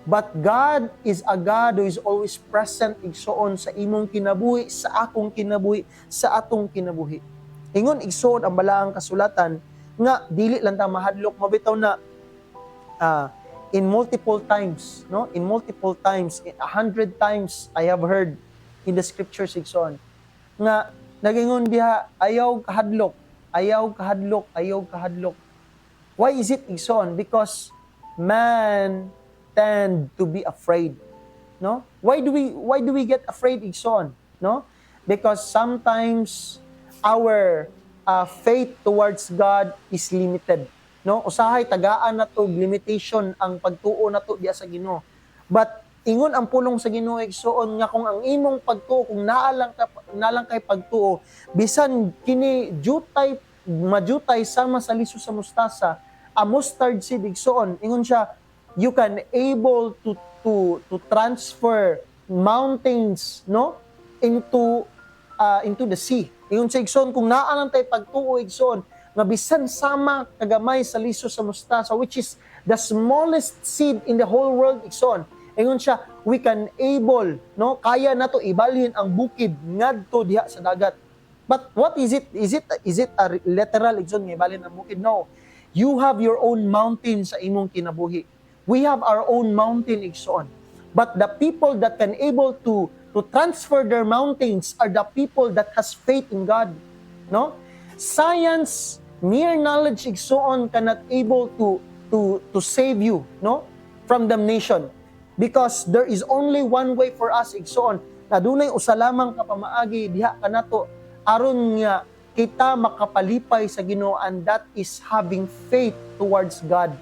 But God is a God who is always present igsoon sa imong kinabuhi, sa akong kinabuhi, sa atong kinabuhi. Ingon igsoon ang balaang kasulatan nga dili lang ta mahadlok, mabitaw na in multiple times, no? In multiple times, 100 times I have heard in the scriptures igsoon nga nagingon diha ayaw kahadlok, ayaw kahadlok, ayaw kahadlok. Why is it igsoon? Because man tend to be afraid, no? Why do we get afraid igsoon, no? because sometimes our faith towards God is limited. No, usahay tagaan na to limitation ang pagtuo na to diya sa Ginoo. But ingon ang pulong sa Ginoo igsoon nga kung ang imong pagtuo kung naalang kay pagtuo bisan kini jutay majutay sama sa liso sa mustasa, a mustard seed igsoon, ingon siya, you can able to transfer mountains, no, into the sea. Ingon siya igsoon kung naalang tay pagtuo igsoon nga bisan sama kagamay sa liso sa mustasa, which is the smallest seed in the whole world igsoon. Ingon siya, we can able, no, kaya nato ibalhin ang bukid ngadto diha sa dagat. But what is it? Is it a literal igsoon nga ibalhin ang bukid? No. You have your own mountain sa imong kinabuhi. We have our own mountain igsoon. But the people that can able to transfer their mountains are the people that has faith in God. No? Science, mere knowledge igsoon cannot able to save you, no, from damnation, because there is only one way for us igsoon na dunay usa lamang ka pamaagi diha kanato aron nga kita makapalipay sa Ginoo, and that is having faith towards God.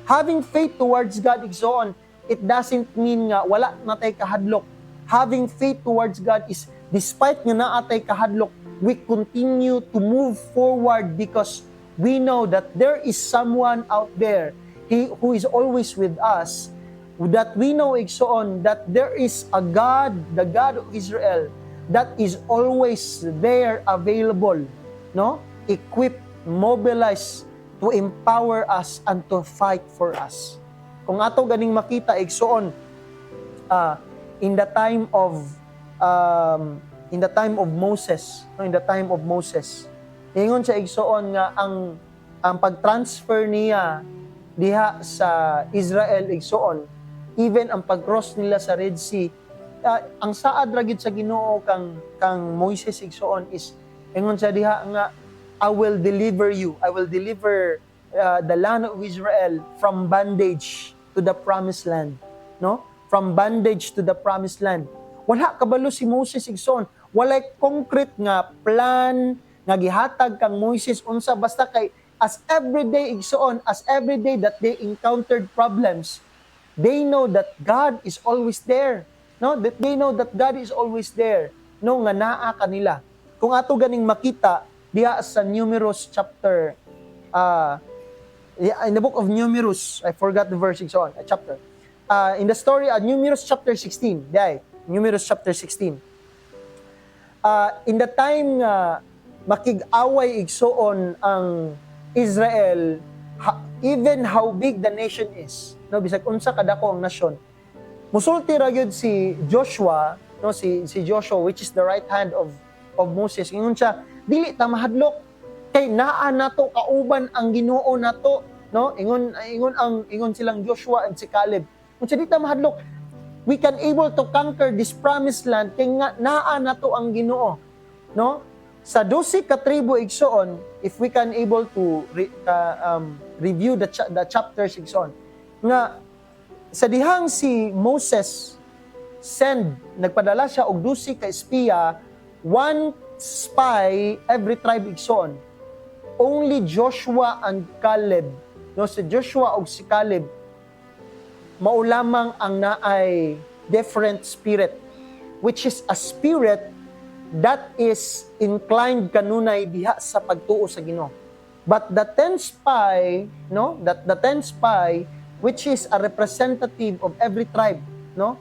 Having faith towards God igsoon, it doesn't mean nga wala natay kahadlok. Having faith towards God is despite nga naatay kahadlok, we continue to move forward because we know that there is someone out there who is always with us, that we know igsoon that there is a God, the God of Israel, that is always there available, no? Equipped, mobilized to empower us and to fight for us. Kung ato ganing makita igsoon in the time of Moses, no, in the time of Moses, ingon siya igsoon nga ang pag-transfer niya diha sa Israel igsoon, even ang pag-cross nila sa Red Sea, ang saad ra gyud sa Ginoo kang Moses igsoon is ingon siya diha nga, I will deliver you. I will deliver the land of Israel from bondage to the promised land, no? From bondage to the promised land. Wala kabalo si Moses igsoon, walay concrete nga plan nga gihatag kang Moses unsa, basta kay as everyday igsoon, as everyday that they encountered problems, they know that God is always there, no, that they know that God is always there, no, nga naa kanila. Kung ato ganing makita diha sa Numerous chapter, in the book of Numerous, I forgot the verse igsoon, chapter, in the story of Numerous chapter 16, diay Numerous chapter 16, in the time makig-away igsoon ang Israel, even how big the nation is, no, bisag unsa kadako ang nasyon, musulti ra gyud si Joshua, no, si Joshua, which is the right hand of Moses. Ingon siya, dili ta mahadlok kay naa nato kauban ang Ginoo nato, no, ingon silang Joshua and si Caleb, unsa di ta mahadlok, we can able to conquer this promised land kay nga naa nato ang Ginoo, no. Sa 12 ka tribo igsoon, if we can able to review the chapters igsoon, nga sa dihang si Moses nagpadala siya og 12 ka espiya, one spy every tribe igsoon. Only Joshua and Caleb, no, si Joshua og si Caleb, mao lamang ang naay different spirit, which is a spirit that is inclined kanunay diha sa pagtuo sa Ginoo. But the 10 spy, no, that the 10 spy, which is a representative of every tribe, no,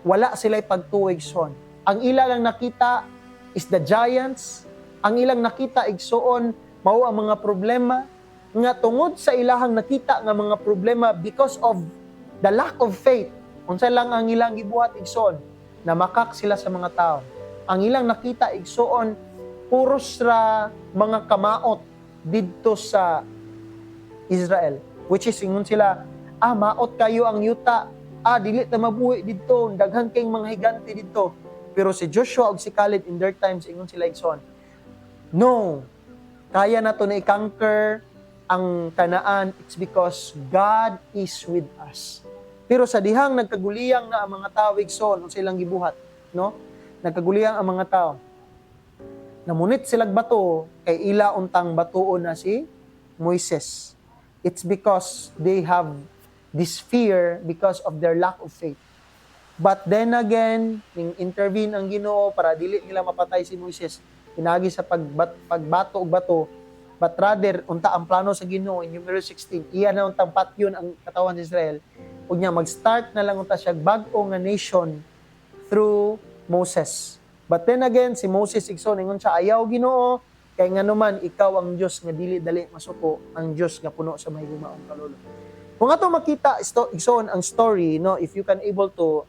wala sila'y pagtuo igsoon. Ang ila lang nakita is the giants. Ang ilang nakita igsoon mao ang mga problema nga tungod sa ilahang nakita nga mga problema, because of the lack of faith, unsa lang ang ilang gibuhat igsoon, namakak sila sa mga tao. Ang ilang nakita igsoon, puros ra mga kamaot didto sa Israel, which is ingon sila, maot kayo ang yuta, dili ta mabuhi didto, daghan kayong mga higante didto. Pero si Joshua ug si Caleb in their times, ingon sila igsoon, no, kaya na to na i-conquer ang Kanaan, it's because God is with us. Pero sa dihang nagkaguliyang na ang mga tao igsoon, unsa ilang gibuhat, no? Nagkaguliyang ang mga tao. namunit silag bato kay ila untang batuon na si Moises. It's because they have this fear because of their lack of faith. But then again, ning intervene ang Ginoo para dili nila mapatay si Moises. Pinagi sa pagbato og bato, but rather unta ang plano sa Ginoo in Numbers 16, iya na untang patyon ang katawan sa Israel. Ug nya mag-start na lang unta siya bag-o nga nation through Moses. But then again, si Moses igsoon ingon siya, ayaw Ginoo, kay nganuman ikaw ang Dios nga dili dali masuko, ang Dios nga puno sa mahigumaong kaluluwa. Kung ato makita igsoon ang story, no, if you can able to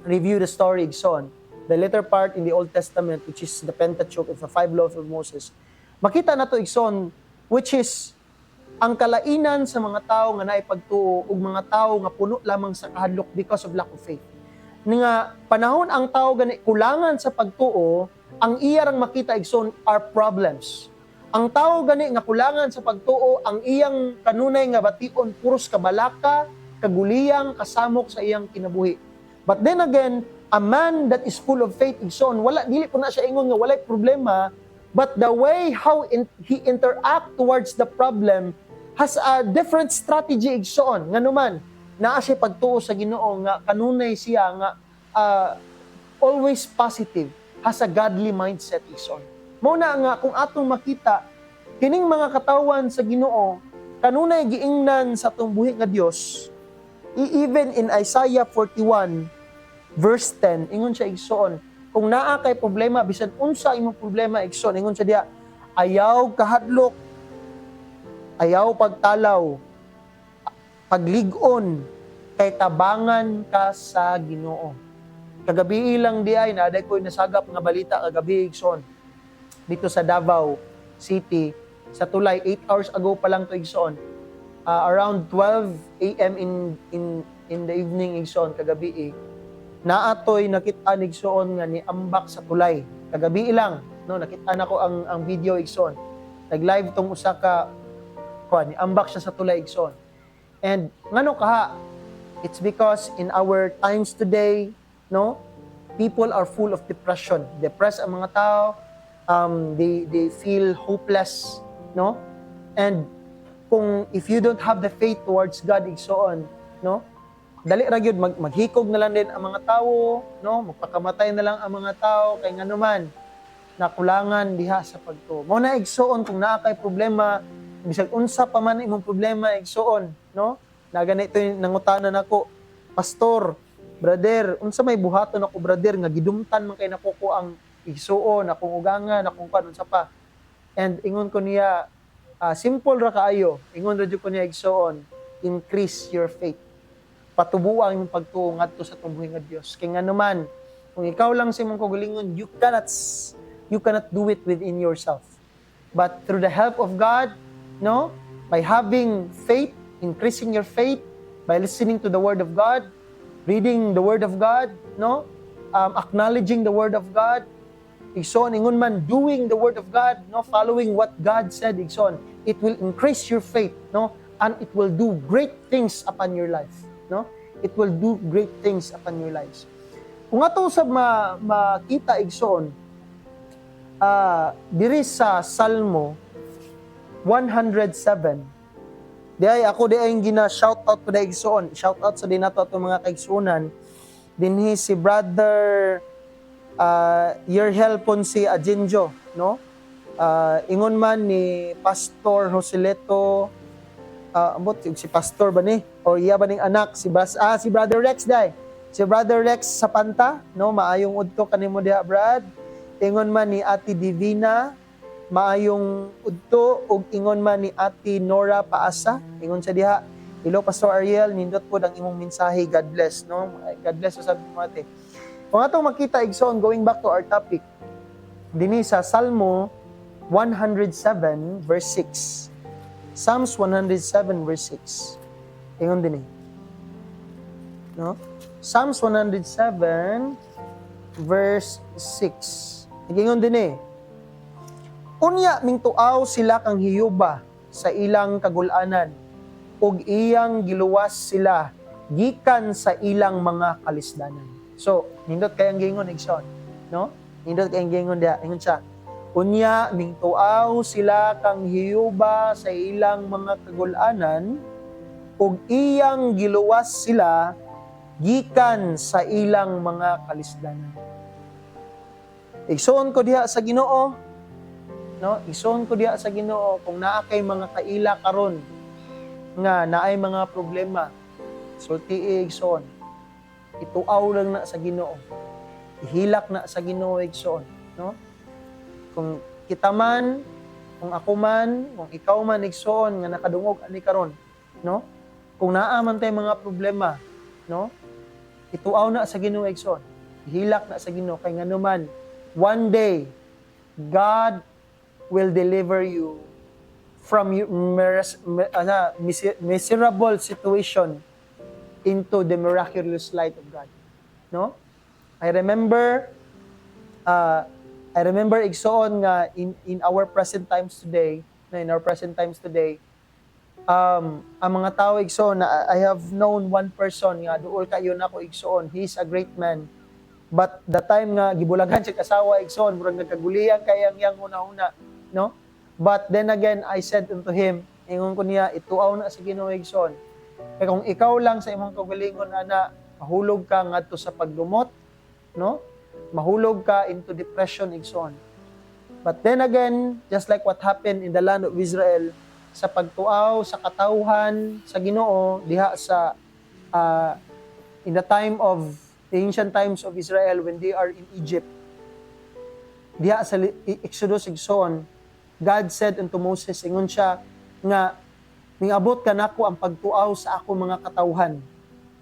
review the story igsoon, the later part in the Old Testament, which is the Pentateuch of the 5 laws of Moses, makita nato igsoon, which is ang kalainan sa mga tao nga naipagtuo ug mga tao nga puno lamang sa kahadlok because of lack of faith. Nga panahon ang tao gani kulangan sa pagtuo, ang iyang makita igsoon are problems. Ang tao gani nga kulangan sa pagtuo, ang iyang kanunay nga bation puros kabalaka, kaguliyang, kasamok sa iyang kinabuhi. But then again, a man that is full of faith igsoon, wala dili po na siya ingon nga walay problema, but the way how he interact towards the problem has a different strategy igsoon. Nganuman, naa siya pagtuo sa Ginoo nga kanunay siya nga always positive, has a godly mindset igsoon. Mao na nga kung atong makita kining mga katawan sa Ginoo kanunay giingnan sa atong buhi nga Dios. Even in Isaiah 41 verse 10, ingon siya igsoon, kung naa kay problema bisan unsa imong problema igsoon, ingon siya diha, ayaw kahadlok, ayaw pagtalaw, paglig-on, kay tabangan ka sa Ginoo. Kagabi lang di ay naaday ko nasagap nga balita kagabi igsoon dito sa Davao City sa tulay 8 hours ago pa lang to igsoon. Around 12 AM in the evening igsoon kagabi naatoy nakita igsoon nga ni ambak sa tulay. Kagabi lang no nakita nako ang video igsoon. Nag-live tong usa ka ni ambak siya sa tulay igsoon. And ngano kaha, it's because in our times today, no, people are full of depression. Depressed ang mga tao, they feel hopeless, no? And kung if you don't have the faith towards God igsoon, no? Dali ra gyud maghikog na lang din ang mga tao, no? Magpakamatay na lang ang mga tao kay nganuman nakulangan diha sa pagtuo. Mao na igsoon kung naa kay problema, bisag unsa pa man imong problema igsoon, no? Na ganito yung nangutanan ako, pastor, brother, unsa may buhaton ako brother nga gidumtan man kay nako ko ang igsuon, akong ugangan, akong kanon sa pa. And ingon ko niya, simple ra kaayo. Ingon ra jud ko niya igsuon, increase your faith. Patubuo ang imong pagtuo ngadto sa tumbuhi nga Dios. Kay nganuman, kung ikaw lang sa imong kagalingon, you cannot do it within yourself. But through the help of God, no, by having faith, increasing your faith, by listening to the Word of God, reading the Word of God, no, acknowledging the Word of God, igsoon ingon man doing the Word of God, no, following what God said, igsoon, it will increase your faith, no, and it will do great things upon your life, no, it will do great things upon your lives. Kung ato sa makita igsoon, diri sa Salmo 107, diay ako diay gina shout out ko diay igsoon, shout out sa dinato ato mga kaigsuonan dinhi si brother Yerhel Ponce Ajenjo, no? Ingon man ni Pastor Joseleto, ambot si pastor ba ni? O iya ba ning anak si brother Rex day. Si brother Rex sa Panta, no? Maayong udto kanimo diha, brad. Ingon man ni Ate Divina, maayong udto, ug ingon man ni Ate Nora Paasa, ingon sa diha, hello Pastor Ariel, nindot po ang imong mensahe, God bless, no? God bless sa sabi mo ate. Kung atong makita igsoon, going back to our topic, dinhi sa Salmo 107 verse 6. Psalms 107 verse 6. Ingon dinhi. No? Psalms 107 verse 6. Ingon dinhi. Unya ming tuaw sila kang hiyuba sa ilang kagulanan ug iyang giluwas sila gikan sa ilang mga kalisdanan. So, nindot kayang gingon igsoon, no? Indot kay gingon dia, ingon siya. Unya ning tuaw sila kang hiyuba sa ilang mga kagul-anan ug iyang giluwas sila gikan sa ilang mga kalisdanan. Igsoon ko diha sa Ginoo, no? Igsoon ko diha sa Ginoo kung naa kay mga kaila karon nga naay mga problema. Sulti igsoon. Ituaw lang na sa Ginoo. Ihilak na sa Ginoo igsoon, no? Kung kita man, kung ako man, kung ikaw man igsoon nga nakadungog ani karon, no? Kung naa man tay mga problema, no? Ituaw na sa Ginoo igsoon. Ihilak na sa Ginoo kay nganuman one day God will deliver you from your miserable situation into the miraculous light of God, no? I remember igsoon nga in our present times today, ang mga tao igsoon na I have known one person nga duol kayo nako igsoon. He's a great man. But the time nga gibulagan siya kasawa igsoon, murag nagkagulian kay ang una-una, no? But then again I said unto him, ingon ko niya, ituaw na sa Ginoo igsoon. Kaya kung ikaw lang sa imong kagalingon ana, mahulog ka ngadto sa pagdumot, no? Mahulog ka into depression igsoon. But then again, just like what happened in the land of Israel, sa pagtuaw sa katawhan sa Ginoo diha sa in the ancient times of Israel when they are in Egypt, diha sa Exodus igsoon, God said unto Moses, ingon siya nga niabot ka nako ang pagtuaw sa ako mga katawhan,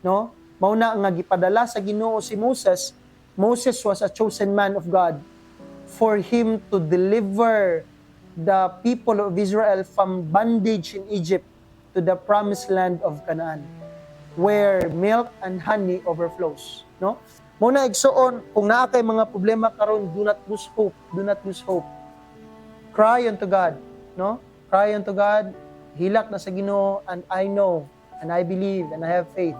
no? Mao na nga gipadala sa Ginoo si Moses. Moses was a chosen man of God for him to deliver the people of Israel from bondage in Egypt to the promised land of Canaan, where milk and honey overflows, no? Muna igsoon, kung naa kay mga problema karon, do not lose hope. Do not lose hope. Cry unto God, no? Cry unto God, hilak na sa Ginoo, and I know, and I believe, and I have faith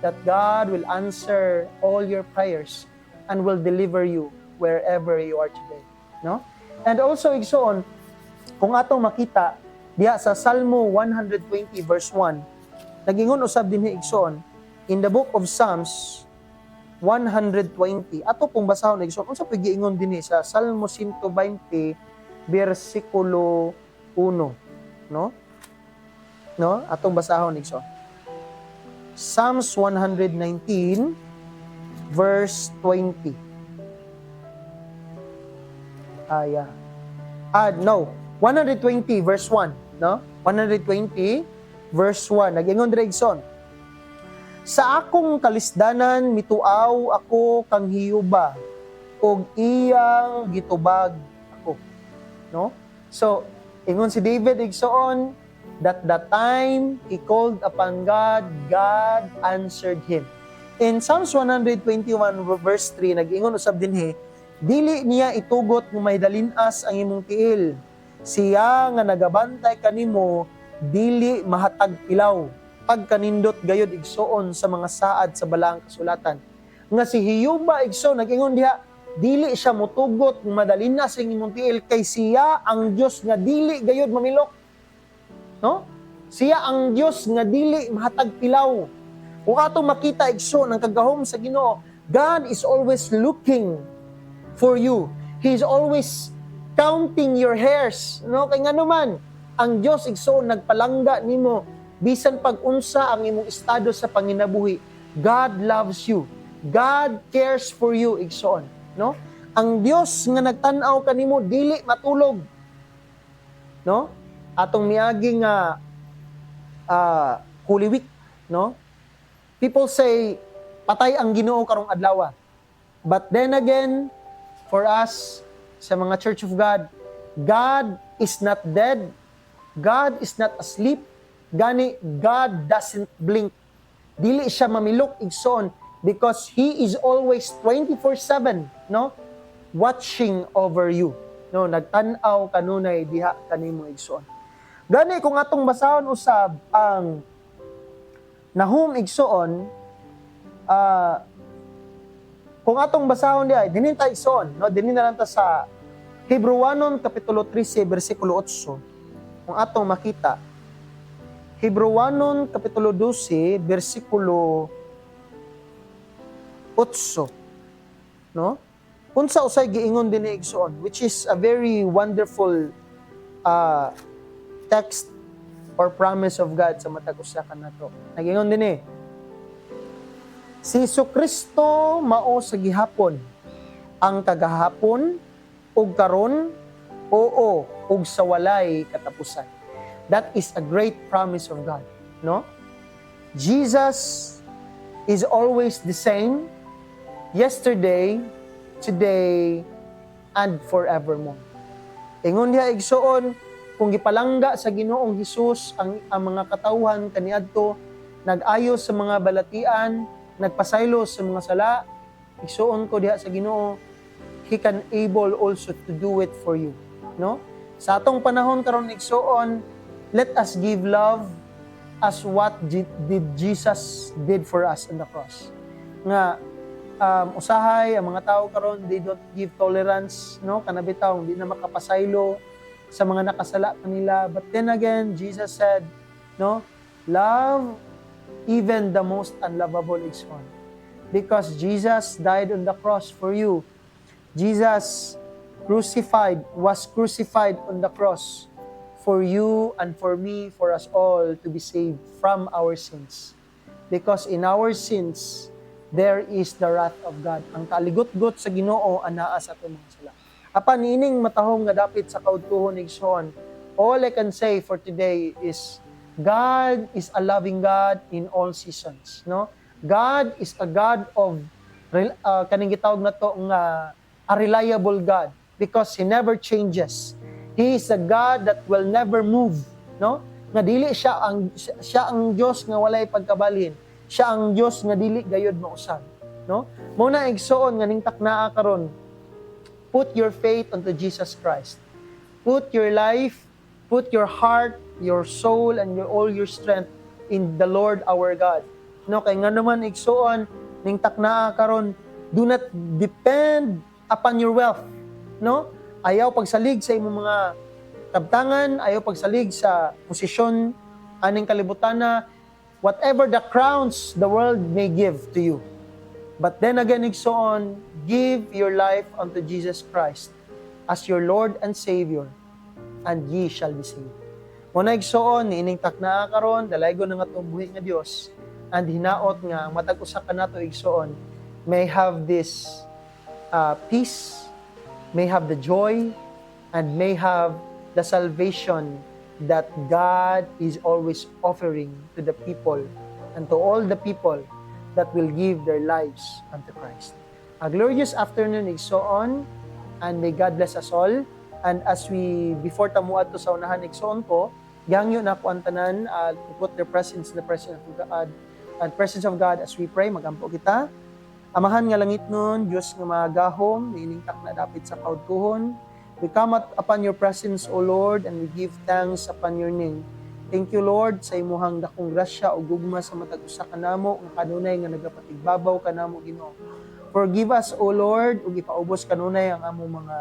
that God will answer all your prayers and will deliver you wherever you are today, no? And also igsoon, kung atong makita diha sa Salmo 120 verse 1, nagingon usab dinhi igsoon in the book of Psalms 120. Ato pong basahon igsoon unsa pay giingon dinhi sa Salmo 120 bersikulo 1, no? No, atong basahon igsoon. Psalms 119 verse 20. No. 120 verse 1, no? 120 verse 1. Nagingon diri igsoon. Sa akong kalisdanan mituaw ako kang hiyuba ug iyang gitubag ako, no? So, ingon si David igsoon that the time he called upon God, God answered him. In Psalms 121 verse 3, nag-ingon usab dinhi, dili niya itugot nga may dalinas ang imong tiil. Siya nga nagabantay kanimo, dili mahatag pilaw. Pagkanindot gayod igsoon sa mga saad sa balaang kasulatan. Nga si Hiyuba igsoon, nag-ingon diha, dili siya mutugot nga madalinas ang imong tiil kay siya ang Dios nga dili gayod mamilok. No? Siya ang Dios nga dili mahatag pilaw. Kung atong makita igsoon ang kagahom sa Ginoo, God is always looking for you. He is always counting your hairs, no? Kay nganuman ang Dios igsoon nagpalangga nimo bisan pag-unsa ang imong estado sa panginabuhi. God loves you. God cares for you igsoon, no? Ang Dios nga nagtan-aw kanimo dili matulog. No? Atong miagi nga Holy Week, no? People say patay ang Ginoo karong adlaw. But then again, for us sa mga Church of God, God is not dead. God is not asleep. Gani, God doesn't blink. Dili siya mamilok igsoon because He is always 24/7, no? Watching over you. No, nagtan-aw kanunay diha kanimo igsoon. Gani kung atong basahon usab ang Nahum igsoon, Kung atong basahon di ay dinhi ta igsoon, no? Dinhi na lang ta sa Hebrewanon kapitulo 13 bersikulo 8. Kung atong makita, Hebrewanon kapitulo 12 bersikulo 8, no? Unsa usay giingon dinhi igsoon, which is a very wonderful text or promise of God sa matag usa kanato. Nagingon dinhi, si Jesucristo mao sa gihapon, ang kagahapon ug karon, oo, ug sa walay katapusan. That is a great promise of God, no? Jesus is always the same, yesterday, today, and forevermore. Ingon diha igsoon, kung gipalangga sa Ginoong Hesus ang mga katawhan kaniadto, nag-ayo sa mga balatian, nagpasaylo sa mga sala, igsoon ko diha sa Ginoo, He can able also to do it for you, no? Sa atong panahon karon igsoon, let us give love as what did Jesus did for us on the cross. Nga usahay ang mga tao karon, they don't give tolerance, no? Kanabitaw hindi na makapasaylo sa mga nakasala kanila. But then again, Jesus said, no, love even the most unlovable is one. Because Jesus died on the cross for you. Jesus was crucified on the cross for you and for me, for us all to be saved from our sins. Because in our sins, there is the wrath of God. Ang kaligot-got sa Ginoo anaa sa atong mga sala. Apan ining matahong nga dapit sa kaudtuhon igsoon, all I can say for today is God is a loving God in all seasons, no? God is a God of kaning gitawag na to nga a reliable God because He never changes. He is a God that will never move, no? Nga dili siya ang Dios nga walay pagkabalhin. Siya ang Dios nga dili gayud mausab, no? Mao na igsoon nga ning taknaa karon, put your faith onto Jesus Christ. Put your life, put your heart, your soul, and all your strength in the Lord our God. No, kay nga naman igsoon, ning taknaa karon, do not depend upon your wealth. No? Ayaw pagsalig sa imong mga kabtangan, ayaw pagsalig sa posisyon, aning kalibutana, whatever the crowns the world may give to you. But then again, igsoon, give your life unto Jesus Christ as your Lord and Savior, and ye shall be saved. Muna igsoon, ining taknaa karon, dalaygo na nga tumbuhi nga Dios, and hinaot nga, matag usa ka nato igsoon, may have this peace, may have the joy, and may have the salvation that God is always offering to the people and to all the people that will give their lives unto Christ. A glorious afternoon igsoon, and may God bless us all. And as we, before tamuad to sa unahan igsoon ko, gangyo na ko ang tanan, to put their presence in the presence of God, and presence of God as we pray, magampo kita. Amahan nga langit nun, Diyos nga magahom, niningtak na dapit sa kaudtuhon. We come upon your presence, O Lord, and we give thanks upon your name. Thank you, Lord, sa imuhang dakong grasya o gugma sa matag usa kanamo nga kanunay nga nagapatigbabaw kanamo Ginoo. Forgive us, O Lord, ug ipaubos kanunay ang among mga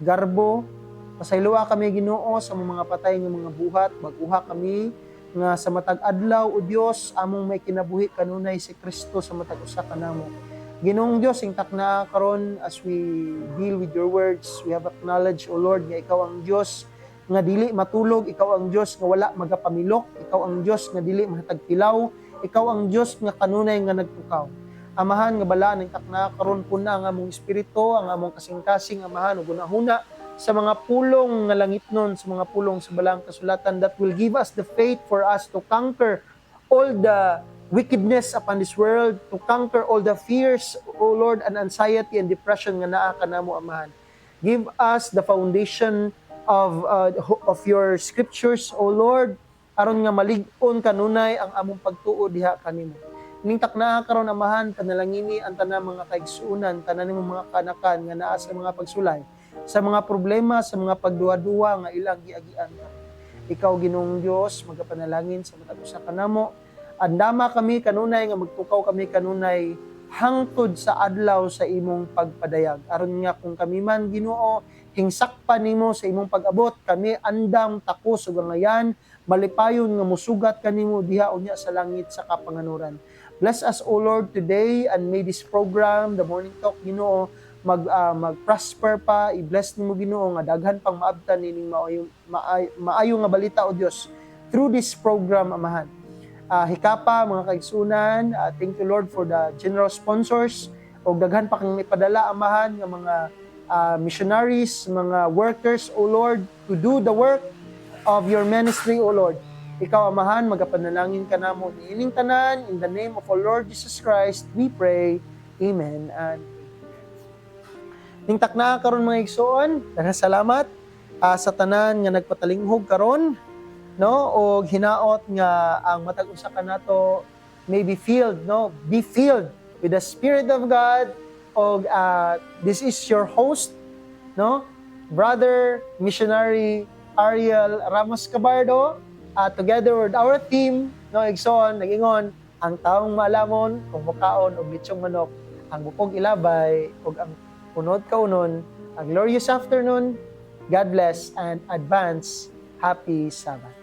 garbo. Pasayloa kami Ginoo sa among mga patay nga mga buhat, baguha kami nga sa matag adlaw o Dios among may kinabuhi kanunay si Kristo sa matag usa kanamo. Ginoong Dios, ingtak na karon as we deal with your words, we have acknowledged, O Lord, nga ikaw ang Dios nga dili matulog, ikaw ang Dios nga wala magapamilok, ikaw ang Dios nga dili mahatagtilaw, ikaw ang Dios nga kanunay nga nagtukaw. Amahan nga bala ning takna karon puna ang among espiritu, ang among kasing-kasing amahan ug gunahuna sa mga pulong nga langitnon, sa mga pulong sa balang kasulatan that will give us the faith for us to conquer all the wickedness upon this world, to conquer all the fears, O Lord, and anxiety and depression nga naa kanamo amahan. Give us the foundation of your scriptures, O Lord, aron nga malig-on kanunay ang among pagtuo diha kanimo. Ning takna karon amahan, panalangini ang tanan mga kaigsuonan, tanan ng mga kanakan nga naa sa mga pagsulay, sa mga problema, sa mga pagduwa-duwa nga ilang giagian. Ikaw Ginoong Dios, magapanalangin sa matag usa kanamo. Andama kami kanunay nga magtukaw kami kanunay hangtod sa adlaw sa imong pagpadayag. Aron nga kung kami man Ginoo hingsakpan nimo sa imong pag-abot, kami andam takos ug ngayan malipayon nga musugat kanimo diha unya sa langit sa kapanganuran. Bless us, O Lord, today, and may this program, the Morning Talk, Ginoo, mag-prosper pa, i-bless nimo Ginoo nga daghan pang maabtan nining maayo nga balita, O Dios, through this program, Amahan. Hikapa, mga kaigsunan, thank you, Lord, for the generous sponsors, o daghan pa kang ipadala, Amahan, nga mga missionaries, mga workers, O Lord, to do the work of your ministry, O Lord. Ikaw, Amahan, magapanalangin ka namo niining tanan, in the name of our Lord Jesus Christ, we pray. Amen and Ningtak na karon mga igsoon, daghang salamat sa tanan nga nagpatalinghog karon, no? O hinaot nga ang matag usa ka nato may be filled, no? Be filled with the Spirit of God. O this is your host, no? Brother Missionary Ariel Ramos Cabardo, together with our team, no? Igsoon, nagingon, ang taong maalamon kung mukaon og litsong manok, ang bukog ilabay ug ang unod kaunon, a glorious afternoon. God bless and advance. Happy Sabbath.